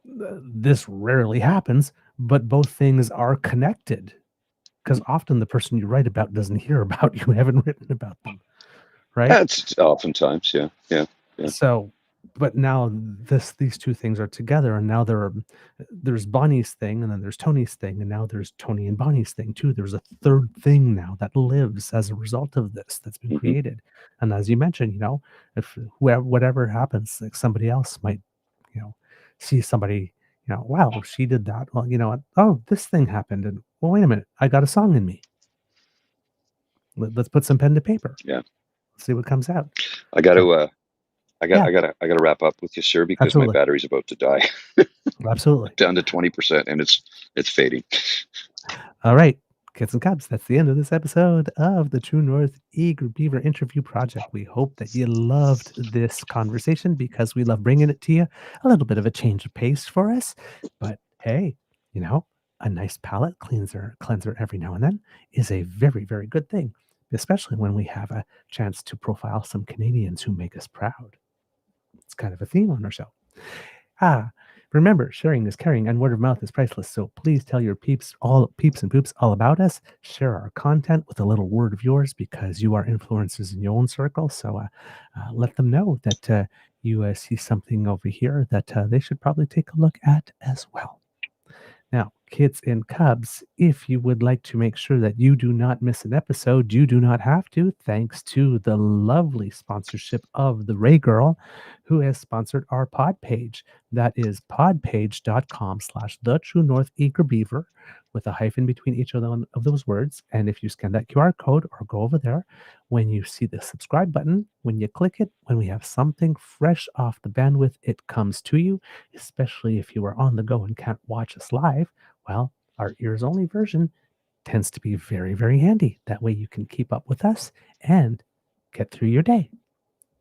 this rarely happens, but both things are connected because often the person you write about doesn't hear about you, haven't written about them. Right? That's oftentimes, yeah. So but now these two things are together, and now there's Bonnie's thing, and then there's Tony's thing, and now there's Tony and Bonnie's thing too. There's a third thing now that lives as a result of this that's been created. And as you mentioned, if whatever happens, like somebody else might, see somebody, wow, she did that. Well, you know what? Oh, this thing happened, and well, wait a minute, I got a song in me. Let's put some pen to paper. Yeah. See what comes out. I got So- to. I got to wrap up with you, sir, because Absolutely. my battery's about to die. Absolutely. Down to 20%, and it's fading. All right, kids and cubs, that's the end of this episode of the True North Eager Beaver Interview Project. We hope that you loved this conversation because we love bringing it to you. A little bit of a change of pace for us, but hey, a nice palate cleanser every now and then is a very, very good thing, especially when we have a chance to profile some Canadians who make us proud. It's kind of a theme on our show. Remember, sharing is caring and word of mouth is priceless. So please tell your peeps and poops all about us. Share our content with a little word of yours because you are influencers in your own circle. So let them know that you see something over here that they should probably take a look at as well. Now, kids and cubs, if you would like to make sure that you do not miss an episode, you do not have to, thanks to the lovely sponsorship of the Ray Girl, who has sponsored our pod page. That is podpage.com/TheTrueNorthEagerBeaver with a hyphen between each of those words. And if you scan that QR code or go over there, when you see the subscribe button, when you click it, when we have something fresh off the bandwidth, it comes to you, especially if you are on the go and can't watch us live. Well, our ears only version tends to be very, very handy. That way you can keep up with us and get through your day.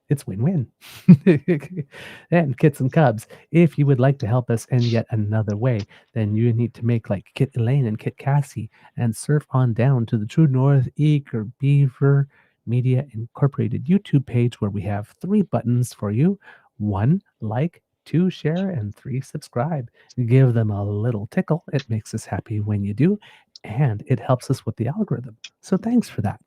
It's win-win. And kids and cubs, if you would like to help us in yet another way, then you need to make like Kit Elaine and Kit Cassie and surf on down to the True North Eager Beaver Media Incorporated YouTube page where we have 3 buttons for you. 1, like, 2, share, and 3, subscribe. Give them a little tickle. It makes us happy when you do, and it helps us with the algorithm. So thanks for that.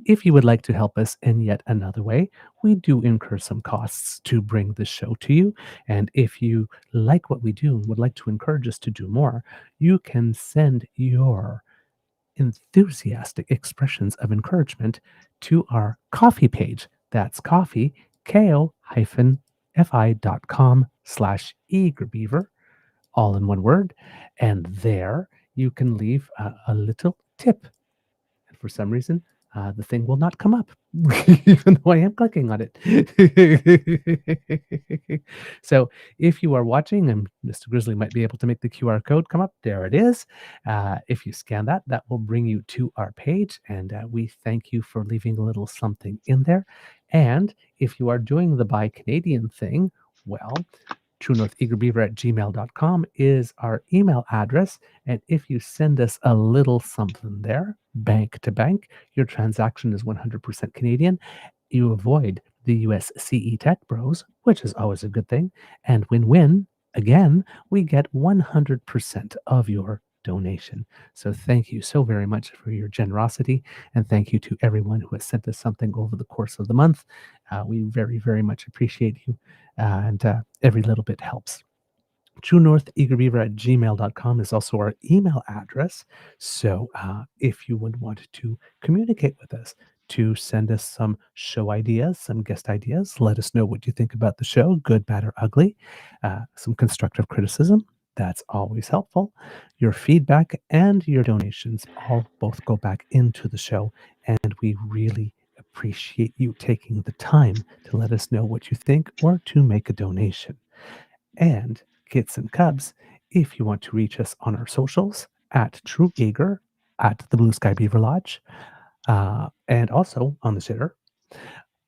If you would like to help us in yet another way, we do incur some costs to bring the show to you. And if you like what we do and would like to encourage us to do more, you can send your enthusiastic expressions of encouragement to our coffee page. That's coffee, ko-fi.com/eagerbeaver, all in one word. And there you can leave a little tip. And for some reason, the thing will not come up, even though I am clicking on it. So if you are watching, and Mr. Grizzly might be able to make the QR code come up, there it is. If you scan that, that will bring you to our page, and we thank you for leaving a little something in there. And if you are doing the Buy Canadian thing, well, TrueNorthEagerBeaver@gmail.com is our email address. And if you send us a little something there, bank to bank, your transaction is 100% Canadian. You avoid the US CE Tech Bros, which is always a good thing. And win-win, again, we get 100% of your donation. So thank you so very much for your generosity. And thank you to everyone who has sent us something over the course of the month. We very, very much appreciate you. And every little bit helps. TrueNorthEagerBeaver@gmail.com is also our email address. So if you would want to communicate with us, to send us some show ideas, some guest ideas, let us know what you think about the show, good, bad, or ugly, some constructive criticism. That's always helpful. Your feedback and your donations all both go back into the show, and we really appreciate you taking the time to let us know what you think or to make a donation. And kids and cubs, if you want to reach us on our socials at True Eager, at the Blue Sky Beaver Lodge, and also on the Shitter,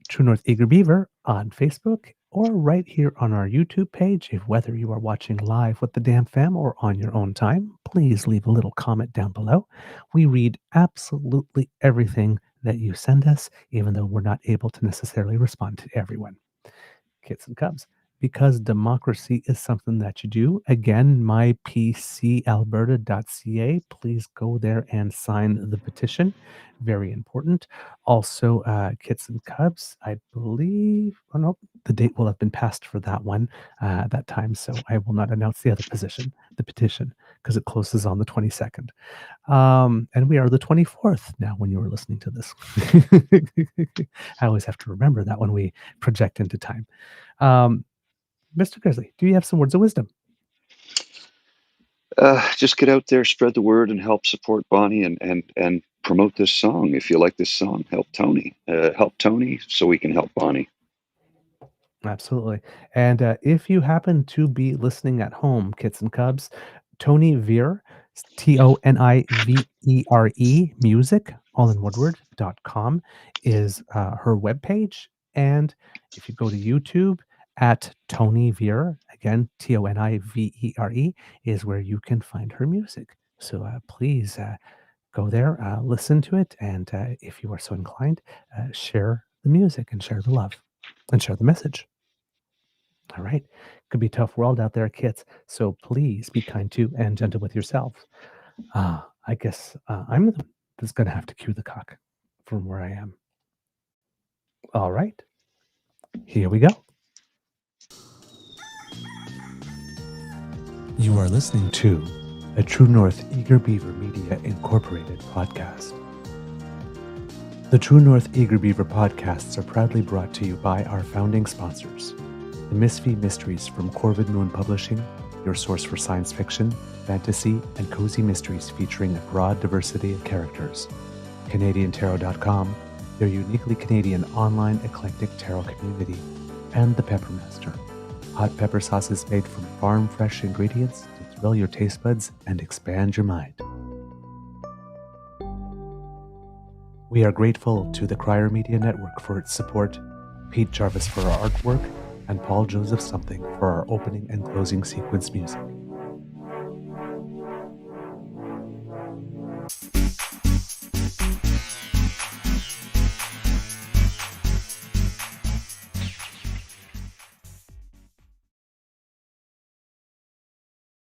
True North Eager Beaver on Facebook, or right here on our YouTube page. If whether you are watching live with the DAMFAM or on your own time, please leave a little comment down below. We read absolutely everything that you send us, even though we're not able to necessarily respond to everyone. Kids and cubs, because democracy is something that you do. Again, mypcalberta.ca. Please go there and sign the petition. Very important. Also, Kits and Cubs, I believe, oh no, the date will have been passed for that one at that time, so I will not announce the petition, because it closes on the 22nd. And we are the 24th now when you are listening to this. I always have to remember that when we project into time. Mr. Grizzly, do you have some words of wisdom? Just get out there, spread the word, and help support Bonnie and promote this song. If you like this song, help Toni. Help Toni so we can help Bonnie. Absolutely. And if you happen to be listening at home, Kits and Cubs, Toni Vere, TONIVERE music, all in one word.com is her webpage. And if you go to YouTube at Toni Vere, again, TONIVERE is where you can find her music. So please go there, listen to it. And if you are so inclined, share the music and share the love and share the message. All right. Could be a tough world out there, kids. So please be kind to and gentle with yourselves. I guess I'm the one that's going to have to cue the cock from where I am. All right. Here we go. You are listening to a True North Eager Beaver Media Incorporated podcast. The True North Eager Beaver podcasts are proudly brought to you by our founding sponsors. The Misfit Mysteries from Corvid Moon Publishing, your source for science fiction, fantasy, and cozy mysteries featuring a broad diversity of characters. CanadianTarot.com, their uniquely Canadian online eclectic tarot community. And The Peppermaster, hot pepper sauces made from farm-fresh ingredients to thrill your taste buds and expand your mind. We are grateful to the Crier Media Network for its support, Pete Jarvis for our artwork, and Paul Joseph Something for our opening and closing sequence music.